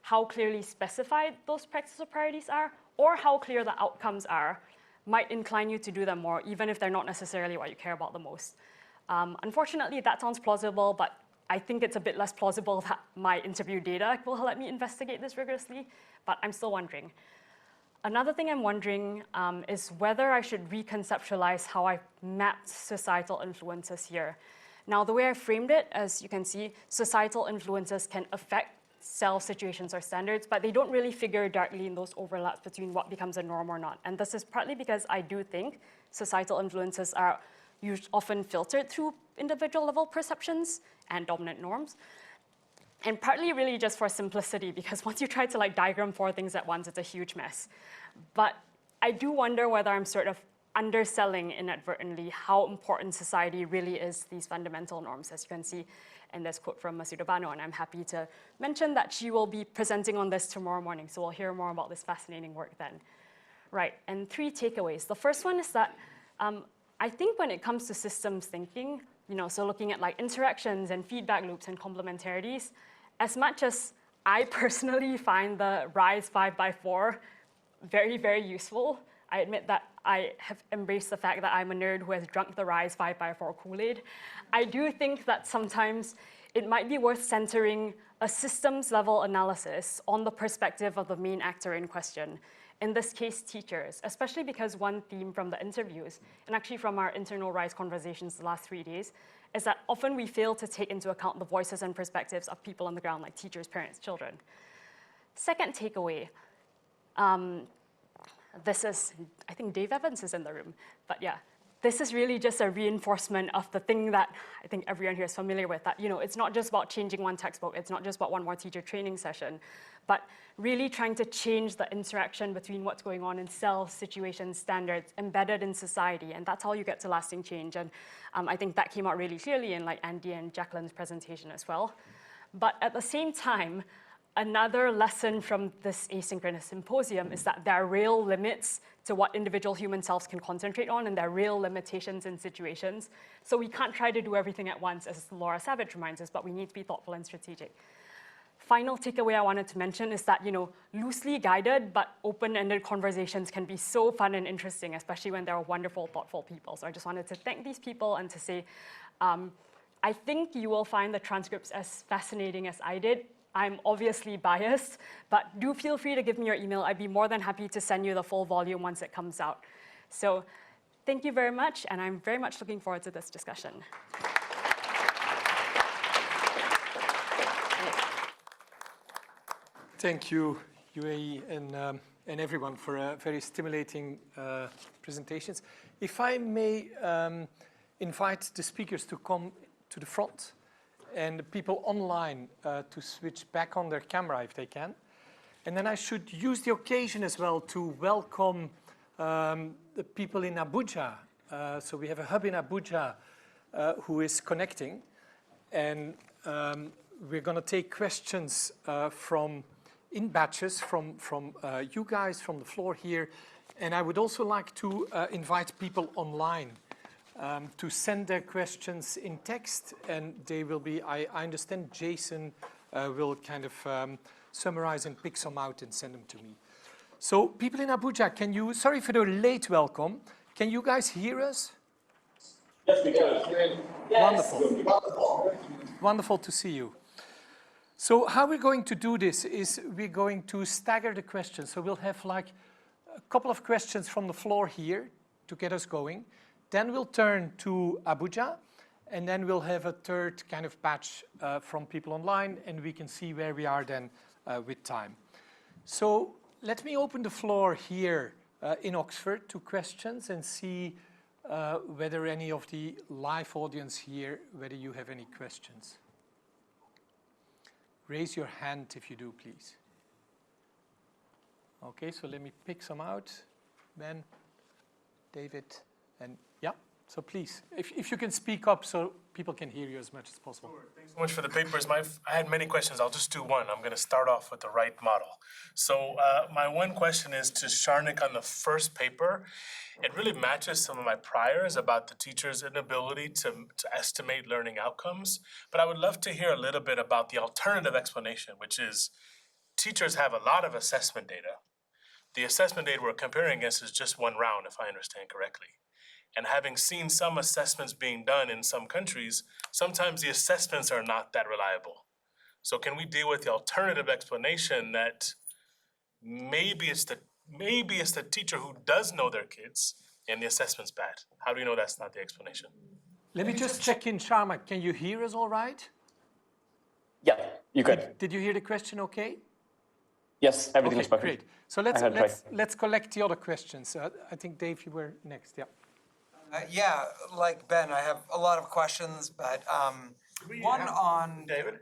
Speaker 6: how clearly specified those practices or priorities are, or how clear the outcomes are, might incline you to do them more, even if they're not necessarily what you care about the most. Unfortunately, that sounds plausible, but I think it's a bit less plausible that my interview data will let me investigate this rigorously, but I'm still wondering. Another thing I'm wondering is whether I should reconceptualize how I've mapped societal influences here. Now, the way I framed it, as you can see, societal influences can affect self situations or standards, but they don't really figure directly in those overlaps between what becomes a norm or not. And this is partly because I do think societal influences are often filtered through individual level perceptions and dominant norms. And partly really just for simplicity, because once you try to diagram 4 things at once, it's a huge mess. But I do wonder whether I'm sort of underselling inadvertently how important society really is, these fundamental norms, as you can see in this quote from Masuda Bano. And I'm happy to mention that she will be presenting on this tomorrow morning, so we'll hear more about this fascinating work then. Right, and 3 takeaways. The first one is that I think when it comes to systems thinking, so looking at interactions and feedback loops and complementarities, as much as I personally find the RISE 5x4 very, very useful, I admit that I have embraced the fact that I'm a nerd who has drunk the RISE 5x4 Kool-Aid. I do think that sometimes it might be worth centering a systems level analysis on the perspective of the main actor in question. In this case, teachers, especially because one theme from the interviews, and actually from our internal RISE conversations the last 3 days, is that often we fail to take into account the voices and perspectives of people on the ground, like teachers, parents, children. Second takeaway, this is, I think Dave Evans is in the room, but yeah, this is really just a reinforcement of the thing that I think everyone here is familiar with, that it's not just about changing one textbook, it's not just about one more teacher training session, but really trying to change the interaction between what's going on in self, situations, standards, embedded in society, and that's how you get to lasting change. And I think that came out really clearly in Andy and Jacqueline's presentation as well. But at the same time, another lesson from this asynchronous symposium is that there are real limits to what individual human selves can concentrate on, and there are real limitations in situations. So we can't try to do everything at once, as Laura Savage reminds us, but we need to be thoughtful and strategic. Final takeaway I wanted to mention is that, loosely guided but open-ended conversations can be so fun and interesting, especially when they're wonderful, thoughtful people. So I just wanted to thank these people and to say, I think you will find the transcripts as fascinating as I did. I'm obviously biased, but do feel free to give me your email. I'd be more than happy to send you the full volume once it comes out. So thank you very much, and I'm very much looking forward to this discussion.
Speaker 1: Thank you, UAE, and everyone for very stimulating presentations. If I may invite the speakers to come to the front, and the people online to switch back on their camera if they can. And then I should use the occasion as well to welcome the people in Abuja. So we have a hub in Abuja who is connecting. And we're going to take questions from in batches from you guys from the floor here. And I would also like to invite people online to send their questions in text, and they will be, I understand Jason will kind of summarize and pick some out and send them to me. So people in Abuja, can you, sorry for the late welcome, can you guys hear us?
Speaker 3: Yes, we can.
Speaker 1: Wonderful. Wonderful to see you. So how we're going to do this is we're going to stagger the questions. So we'll have like a couple of questions from the floor here to get us going. Then we'll turn to Abuja, and then we'll have a third kind of batch from people online, and we can see where we are then with time. So let me open the floor here in Oxford to questions and see whether any of the live audience here, whether you have any questions. Raise your hand if you do, please. Okay, so let me pick some out. Ben, David, and yeah, so please, if you can speak up so people can hear you as much as possible.
Speaker 7: Sure. Thanks so much for the papers. I had many questions. I'll just do one. I'm going to start off with the right model. So my one question is to Sharnic on the first paper. It really matches some of my priors about the teacher's inability to estimate learning outcomes. But I would love to hear a little bit about the alternative explanation, which is teachers have a lot of assessment data. The assessment data we're comparing against is just one round, if I understand correctly. And having seen some assessments being done in some countries, sometimes the assessments are not that reliable. So can we deal with the alternative explanation that maybe it's the teacher who does know their kids and the assessment's bad? How do you know that's not the explanation?
Speaker 1: Let me just check in, Sharma. Can you hear us all right?
Speaker 3: Yeah, you could.
Speaker 1: Did you hear the question okay?
Speaker 3: Yes, everything is perfect.
Speaker 1: Great. So let's collect the other questions. I think, Dave, you were next, yeah.
Speaker 8: Yeah, like Ben, I have a lot of questions, but one on...
Speaker 9: David,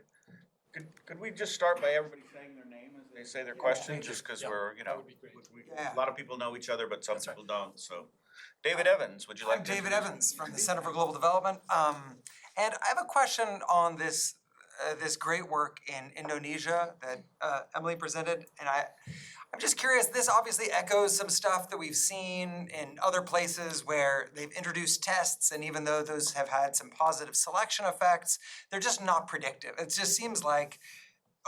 Speaker 9: could we just start by everybody saying their name as they say their question, just because we're, you know, a lot of people know each other, but some people don't, so. David Evans, would you like to?
Speaker 8: I'm David Evans from the Center for Global Development. And I have a question on this great work in Indonesia that Emilie presented, and I'm just curious, this obviously echoes some stuff that we've seen in other places where they've introduced tests, and even though those have had some positive selection effects, they're just not predictive. It just seems like,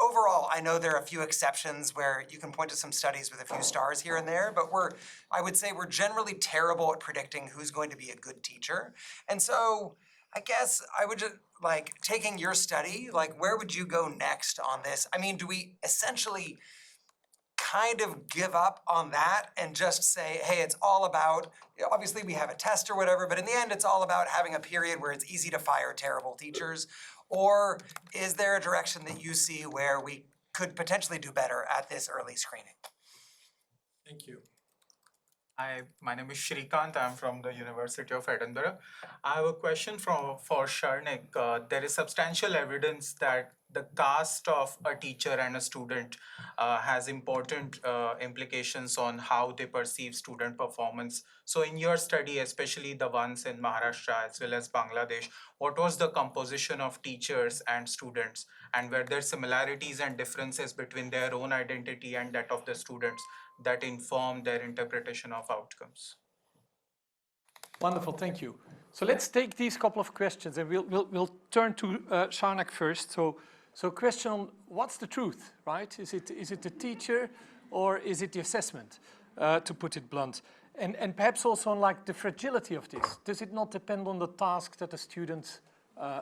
Speaker 8: overall, I know there are a few exceptions where you can point to some studies with a few stars here and there, but I would say we're generally terrible at predicting who's going to be a good teacher. And so I guess I would just, like, taking your study, like, where would you go next on this? I mean, do we essentially kind of give up on that and just say, hey, it's all about, obviously we have a test or whatever, but in the end it's all about having a period where it's easy to fire terrible teachers? Or is there a direction that you see where we could potentially do better at this early screening?
Speaker 1: Thank you.
Speaker 10: Hi, my name is Shrikant. I'm from the University of Edinburgh. I have a question for Sharnic. There is substantial evidence that the caste of a teacher and a student has important implications on how they perceive student performance. So in your study, especially the ones in Maharashtra as well as Bangladesh, what was the composition of teachers and students? And were there similarities and differences between their own identity and that of the students that inform their interpretation of outcomes?
Speaker 1: Wonderful, thank you. So let's take these couple of questions, and we'll turn to Sharnic first. So question on what's the truth, right? Is it the teacher or is it the assessment, to put it blunt? And perhaps also on like the fragility of this. Does it not depend on the task that the student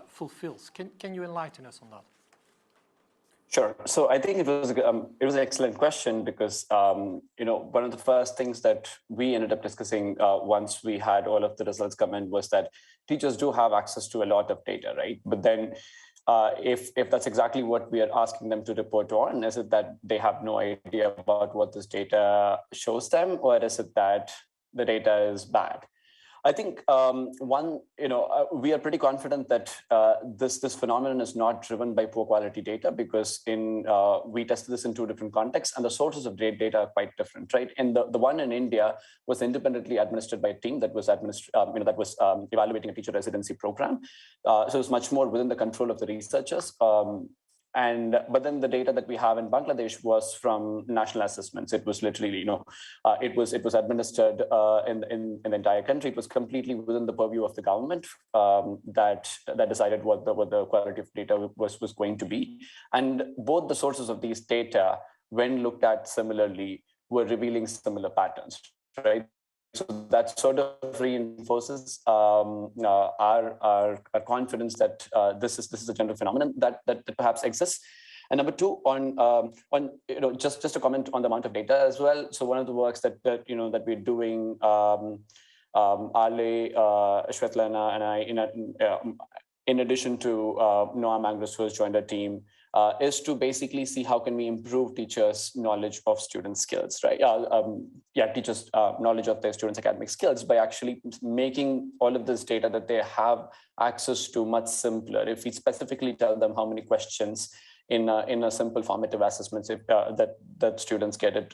Speaker 1: fulfills? Can you enlighten us on that?
Speaker 3: Sure. So I think it was an excellent question because one of the first things that we ended up discussing once we had all of the results come in was that teachers do have access to a lot of data, right? But then if that's exactly what we are asking them to report on, is it that they have no idea about what this data shows them, or is it that the data is bad? I think we are pretty confident that this phenomenon is not driven by poor quality data because we tested this in two different contexts and the sources of data are quite different, right? And the one in India was independently administered by a team that was evaluating a teacher residency program. So it was much more within the control of the researchers. but then the data that we have in Bangladesh was from national assessments. It was literally, it was administered in the entire country. It was completely within the purview of the government that decided what the quality of data was going to be. And both the sources of these data, when looked at similarly, were revealing similar patterns, right? So that sort of reinforces our confidence that this is a general phenomenon that perhaps exists. And number two, on just to comment on the amount of data as well. So one of the works that we're doing, Ale, Shwetlena, and I, in addition to Noah Mangros, who has joined our team, is to basically see how can we improve teachers' knowledge of student skills, right? Teachers' knowledge of their students' academic skills by actually making all of this data that they have access to much simpler. If we specifically tell them how many questions in a simple formative assessments that students get it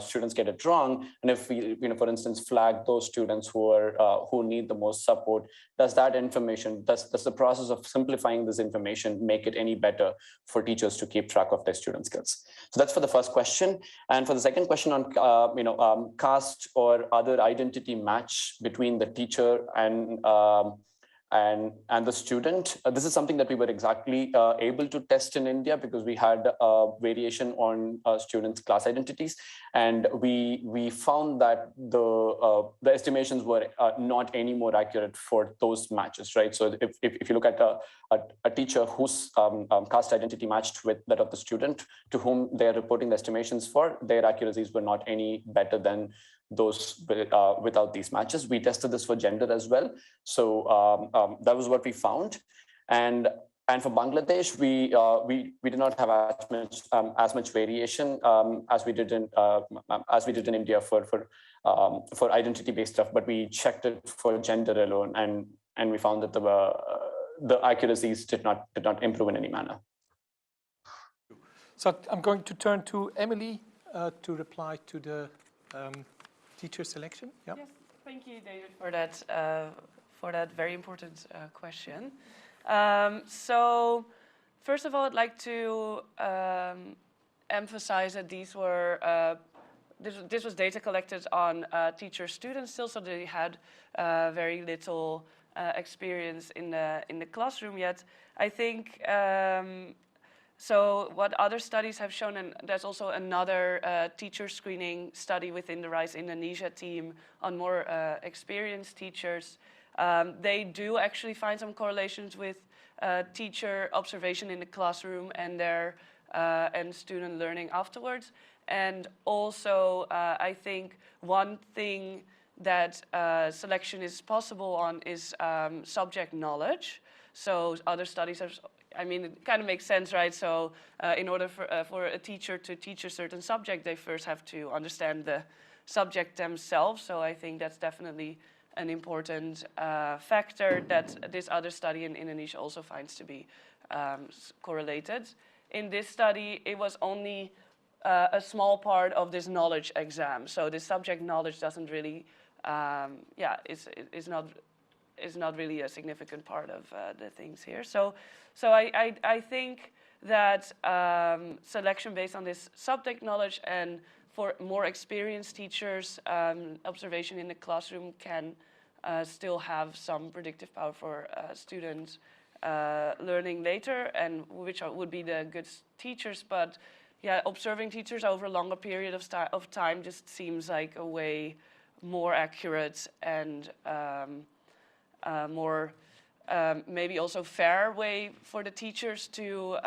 Speaker 3: students get it wrong, and if we for instance flag those students who need the most support, does the process of simplifying this information make it any better for teachers to keep track of their student skills? So that's for the first question. And for the second question on caste or other identity match between the teacher and the student. This is something that we were exactly able to test in India because we had variation on students' class identities, and we found that the estimations were not any more accurate for those matches, right? So if you look at a teacher whose caste identity matched with that of the student to whom they are reporting the estimations for, their accuracies were not any better than those without these matches. We tested this for gender as well. So that was what we found. And for Bangladesh, we did not have as much variation as we did in India for identity-based stuff, but we checked it for gender alone, and we found that the accuracies did not improve in any manner.
Speaker 1: So I'm going to turn to Emilie to reply to the teacher selection. Yep.
Speaker 2: Yes, thank you, David, for that very important question. So, first of all, I'd like to emphasize that these were this was data collected on teacher-students still, so they had very little experience in the classroom yet. I think. So what other studies have shown, and there's also another teacher screening study within the RISE Indonesia team on more experienced teachers. They do actually find some correlations with teacher observation in the classroom and their and student learning afterwards. And also, I think one thing that selection is possible on is subject knowledge. So other studies have. I mean, it kind of makes sense, right? So in order for a teacher to teach a certain subject, they first have to understand the subject themselves. So I think that's definitely an important factor that this other study in Indonesia also finds to be correlated. In this study, it was only a small part of this knowledge exam. So this subject knowledge doesn't really, is not really a significant part of the things here. So I think that selection based on this subject knowledge and for more experienced teachers, observation in the classroom can still have some predictive power for students learning later, and which would be the good teachers. But yeah, observing teachers over a longer period of time just seems like a way more accurate and more maybe also fair way for the teachers to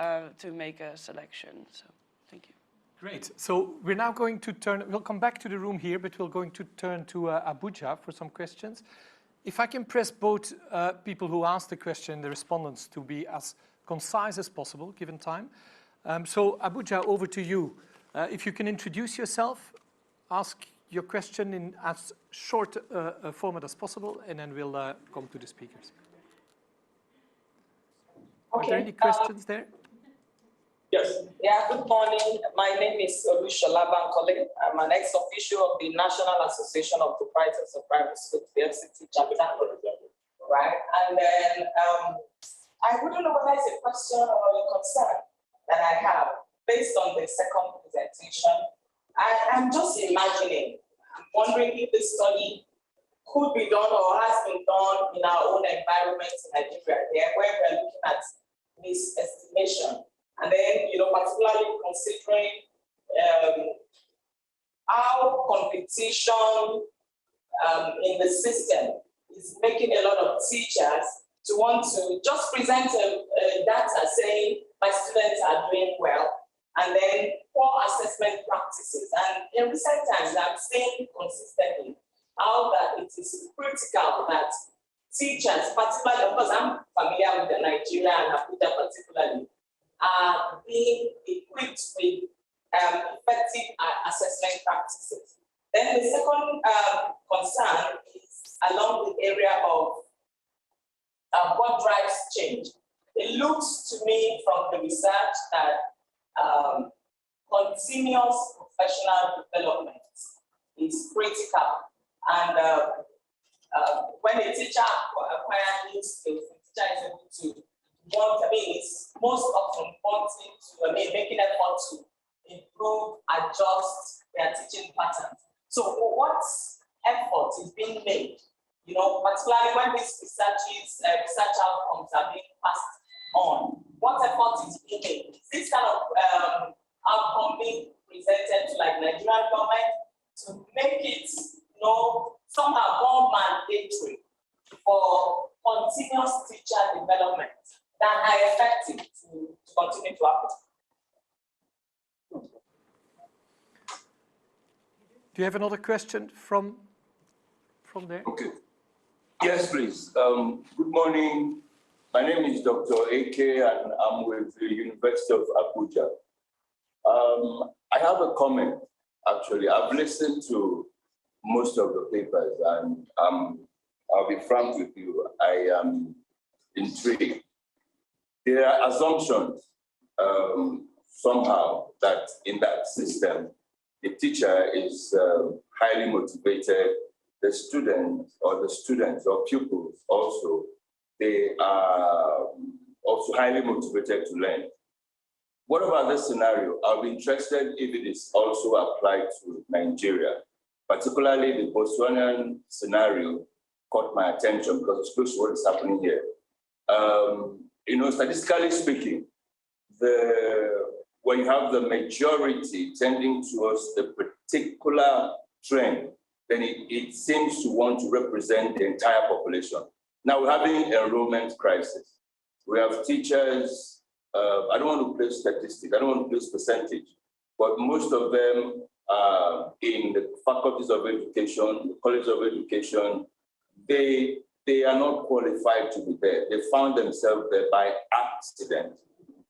Speaker 2: make a selection. So thank you.
Speaker 1: Great. So we're now going to we'll come back to the room here, but we're going to turn to Abuja for some questions. If I can press both people who asked the question, the respondents, to be as concise as possible, given time. So Abuja, over to you. If you can introduce yourself, ask your question in as short a format as possible, and then we'll come to the speakers.
Speaker 11: Okay.
Speaker 1: Are there any questions there?
Speaker 11: Yes. Yeah, good morning. My name is Olushola Bankole. I'm an ex-official of the National Association of Proprietors of Private Schools, the FCT chapter. Right? And then I wouldn't know whether it's a question or a concern that I have based on the second presentation. I'm just imagining, I'm wondering if this study could be done or has been done in our own environment in Nigeria, there where we're looking at this estimation. And then, particularly considering how competition in the system is making a lot of teachers to want to just present data saying my students are doing well, and then poor assessment practices. And in recent times, I'm saying consistently how that it is critical that teachers, particularly, because I'm familiar with Nigeria and Abuja particularly, are being equipped with effective assessment practices. Then the second concern is along the area of what drives change. It looks to me from the research that continuous professional development is critical. And when a teacher acquires new skills, the teacher is able to it's most often wanting to, making effort to improve, adjust their teaching patterns. So what effort is being made, particularly when these research outcomes are being passed on, what effort is being made? Is this kind of outcome being presented to like Nigerian government to make it, somehow more mandatory for continuous teacher development that are effective to continue to happen?
Speaker 1: Do you have another question from there?
Speaker 12: Okay. Yes, please. Good morning. My name is Dr. AK and I'm with the University of Abuja. I have a comment, actually. I've listened to most of the papers and I'll be frank with you, I am intrigued. There are assumptions somehow that in that system, the teacher is highly motivated, the students or pupils also, they are also highly motivated to learn. What about this scenario? I'll be interested if it is also applied to Nigeria, particularly the Botswanian scenario caught my attention because it's close to what is happening here. Statistically speaking, when you have the majority tending towards the particular trend, then it seems to want to represent the entire population. Now we're having enrollment crisis. We have teachers, I don't want to place statistics, I don't want to place percentage, but most of them in the faculties of education, the colleges of education, they are not qualified to be there. They found themselves there by accident.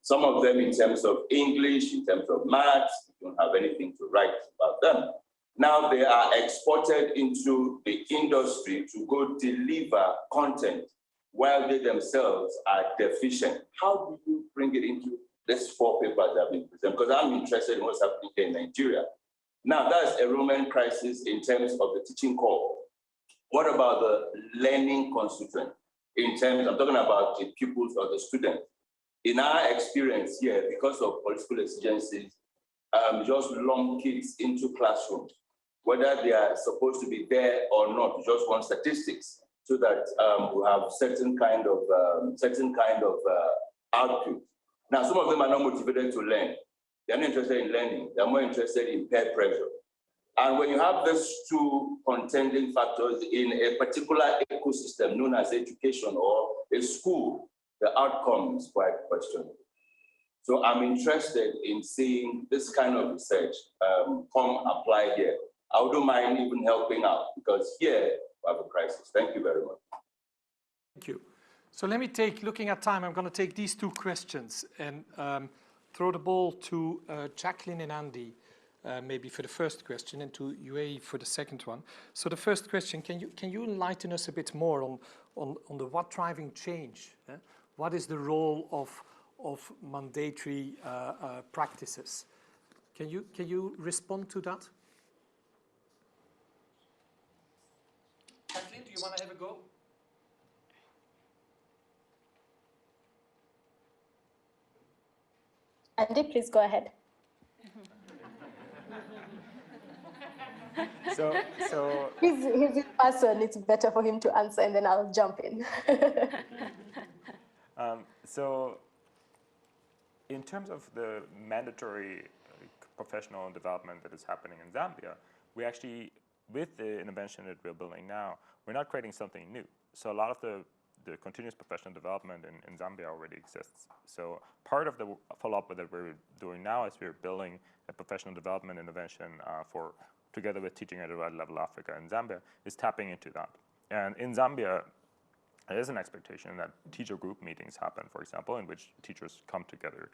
Speaker 12: Some of them in terms of English, in terms of maths, don't have anything to write about them. Now they are exported into the industry to go deliver content while they themselves are deficient. How do you bring it into these 4 papers that have been presented? Because I'm interested in what's happening here in Nigeria. Now that's enrollment crisis in terms of the teaching core. What about the learning constituent? In terms, I'm talking about the pupils or the students. In our experience here, because of political exigencies, just lump kids into classrooms, whether they are supposed to be there or not, just want statistics, so that we have certain kind of output. Now, some of them are not motivated to learn. They're not interested in learning. They're more interested in peer pressure. And when you have these 2 contending factors in a particular ecosystem known as education or a school, the outcome is quite questionable. So I'm interested in seeing this kind of research come apply here. I wouldn't mind even helping out because here we have a crisis. Thank you very much.
Speaker 1: Thank you. So let me looking at time, I'm going to take these 2 questions and throw the ball to Jacqueline and Andy. Maybe for the first question and to UAE for the second one. So the first question, can you enlighten us a bit more on the what driving change? What is the role of mandatory practices? Can you respond to that? Jacqueline, do you want to have a go?
Speaker 4: Andy, please go ahead. He's in person, it's better for him to answer and then I'll jump in.
Speaker 5: So in terms of the mandatory professional development that is happening in Zambia, we actually, with the intervention that we're building now, we're not creating something new. So a lot of the continuous professional development in Zambia already exists. So part of the follow-up that we're doing now is we're building a professional development intervention together with Teaching at the Right Level Africa and Zambia, is tapping into that. And in Zambia, there is an expectation that teacher group meetings happen, for example, in which teachers come together.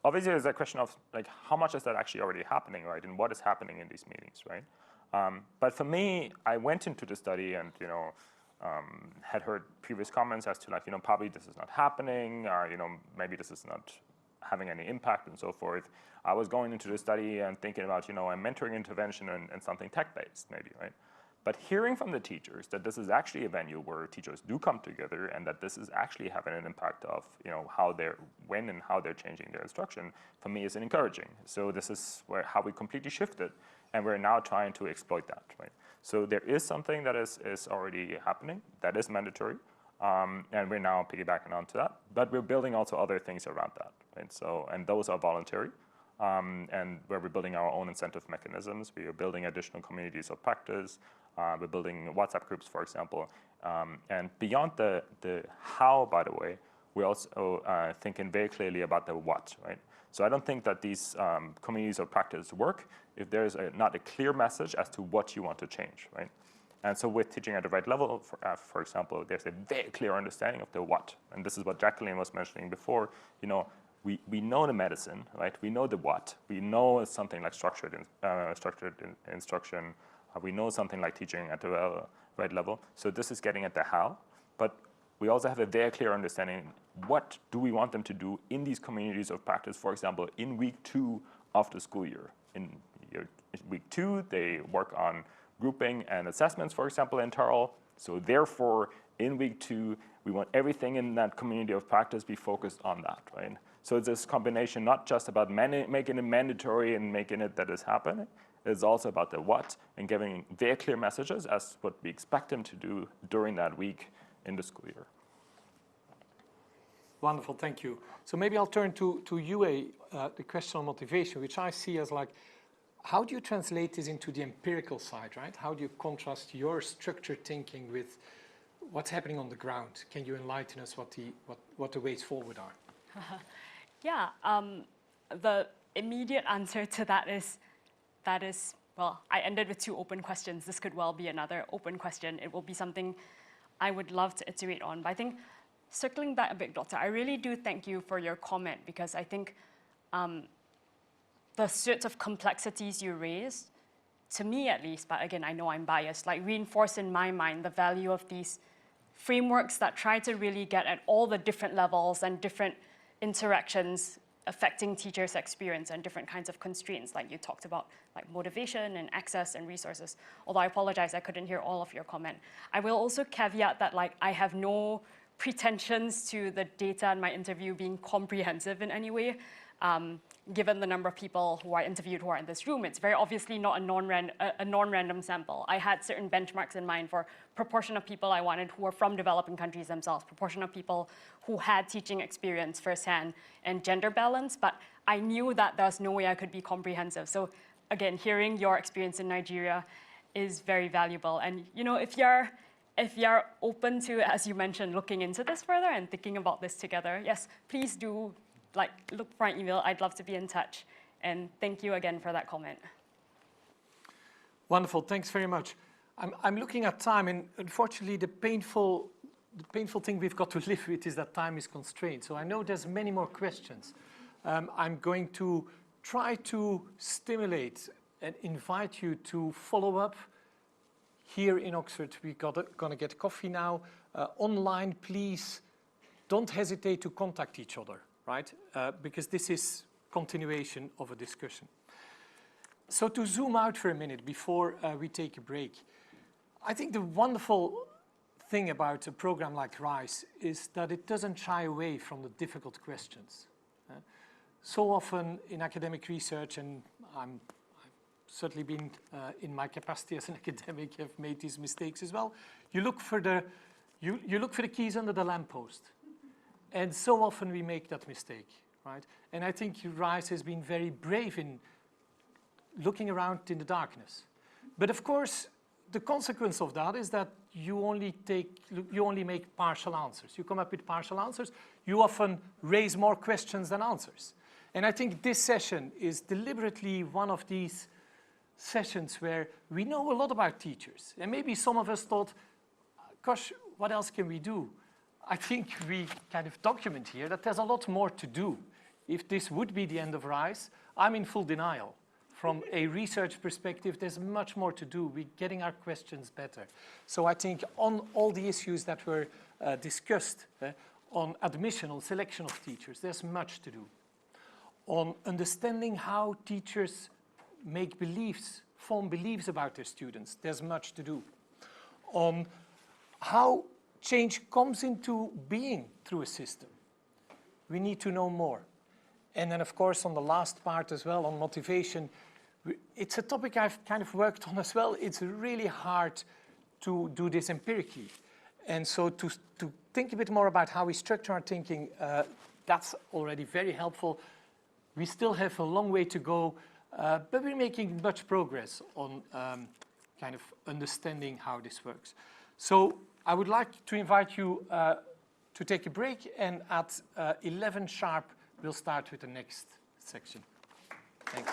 Speaker 5: Obviously, there's a question of like how much is that actually already happening, right? And what is happening in these meetings, right? But for me, I went into the study and had heard previous comments as to like, probably this is not happening, maybe this is not having any impact and so forth. I was going into the study and thinking about, a mentoring intervention and something tech-based maybe, right? But hearing from the teachers that this is actually a venue where teachers do come together and that this is actually having an impact of, when and how they're changing their instruction, for me is encouraging. So this is how we completely shifted, and we're now trying to exploit that, right? So there is something that is already happening that is mandatory, and we're now piggybacking onto that. But we're building also other things around that, right? So, and those are voluntary, and where we're building our own incentive mechanisms. We are building additional communities of practice. We're building WhatsApp groups, for example. And beyond the how, by the way, we're also thinking very clearly about the what, right? So I don't think that these communities of practice work if there's not a clear message as to what you want to change, right? And so with Teaching at the Right Level, for example, there's a very clear understanding of the what. And this is what Jacqueline was mentioning before. We know the medicine, right? We know the what. We know something like structured instruction. We know something like teaching at the right level. So this is getting at the how. But we also have a very clear understanding what do we want them to do in these communities of practice, for example, in week 2 of the school year. In week 2, they work on grouping and assessments, for example, in TaRL. So therefore, in week 2, we want everything in that community of practice be focused on that, right? So it's this combination, not just about making it mandatory and making it that is happening. It's also about the what and giving very clear messages as what we expect them to do during that week in the school year.
Speaker 1: Wonderful, thank you. So maybe I'll turn to you, the question on motivation, which I see as like, how do you translate this into the empirical side, right? How do you contrast your structured thinking with what's happening on the ground? Can you enlighten us what the ways forward are?
Speaker 6: Yeah, the immediate answer to that is, well, I ended with 2 open questions. This could well be another open question. It will be something I would love to iterate on. But I think circling back a bit, Doctor, I really do thank you for your comment, because I think the sorts of complexities you raised, to me at least, but again, I know I'm biased, like reinforce in my mind the value of these frameworks that try to really get at all the different levels and different interactions affecting teachers' experience and different kinds of constraints, like you talked about, like motivation and access and resources. Although I apologize, I couldn't hear all of your comment. I will also caveat that like I have no pretensions to the data in my interview being comprehensive in any way. Given the number of people who I interviewed who are in this room, it's very obviously not a non-random sample. I had certain benchmarks in mind for proportion of people I wanted who were from developing countries themselves, proportion of people who had teaching experience firsthand, and gender balance, but I knew that there was no way I could be comprehensive. So again, hearing your experience in Nigeria is very valuable. And if you're open to, as you mentioned, looking into this further and thinking about this together, yes, please do look for my email. I'd love to be in touch. And thank you again for that comment.
Speaker 1: Wonderful, thanks very much. I'm looking at time, and unfortunately the painful thing we've got to live with is that time is constrained. So I know there's many more questions. I'm going to try to stimulate and invite you to follow up here in Oxford. We're gonna get coffee now. Online, please don't hesitate to contact each other, right? Because this is continuation of a discussion. So to zoom out for a minute before we take a break, I think the wonderful thing about a program like RISE is that it doesn't shy away from the difficult questions. so often in academic research, and I've certainly been in my capacity as an academic, have made these mistakes as well. You look for the keys under the lamppost. And so often we make that mistake, right? And I think RISE has been very brave in looking around in the darkness. But of course, the consequence of that is that you only make partial answers. You come up with partial answers. You often raise more questions than answers. And I think this session is deliberately one of these sessions where we know a lot about teachers. And maybe some of us thought, gosh, what else can we do? I think we kind of document here that there's a lot more to do. If this would be the end of RISE, I'm in full denial. From a research perspective, there's much more to do. We're getting our questions better. So I think on all the issues that were discussed, on admission, on selection of teachers, there's much to do. On understanding how teachers make beliefs, form beliefs about their students, there's much to do. On how change comes into being through a system, we need to know more. And then, of course, on the last part as well, on motivation, it's a topic I've kind of worked on as well. It's really hard to do this empirically. And so to think a bit more about how we structure our thinking, that's already very helpful. We still have a long way to go, but we're making much progress on kind of understanding how this works. So I would like to invite you to take a break, and at 11 sharp, we'll start with the next section. Thanks.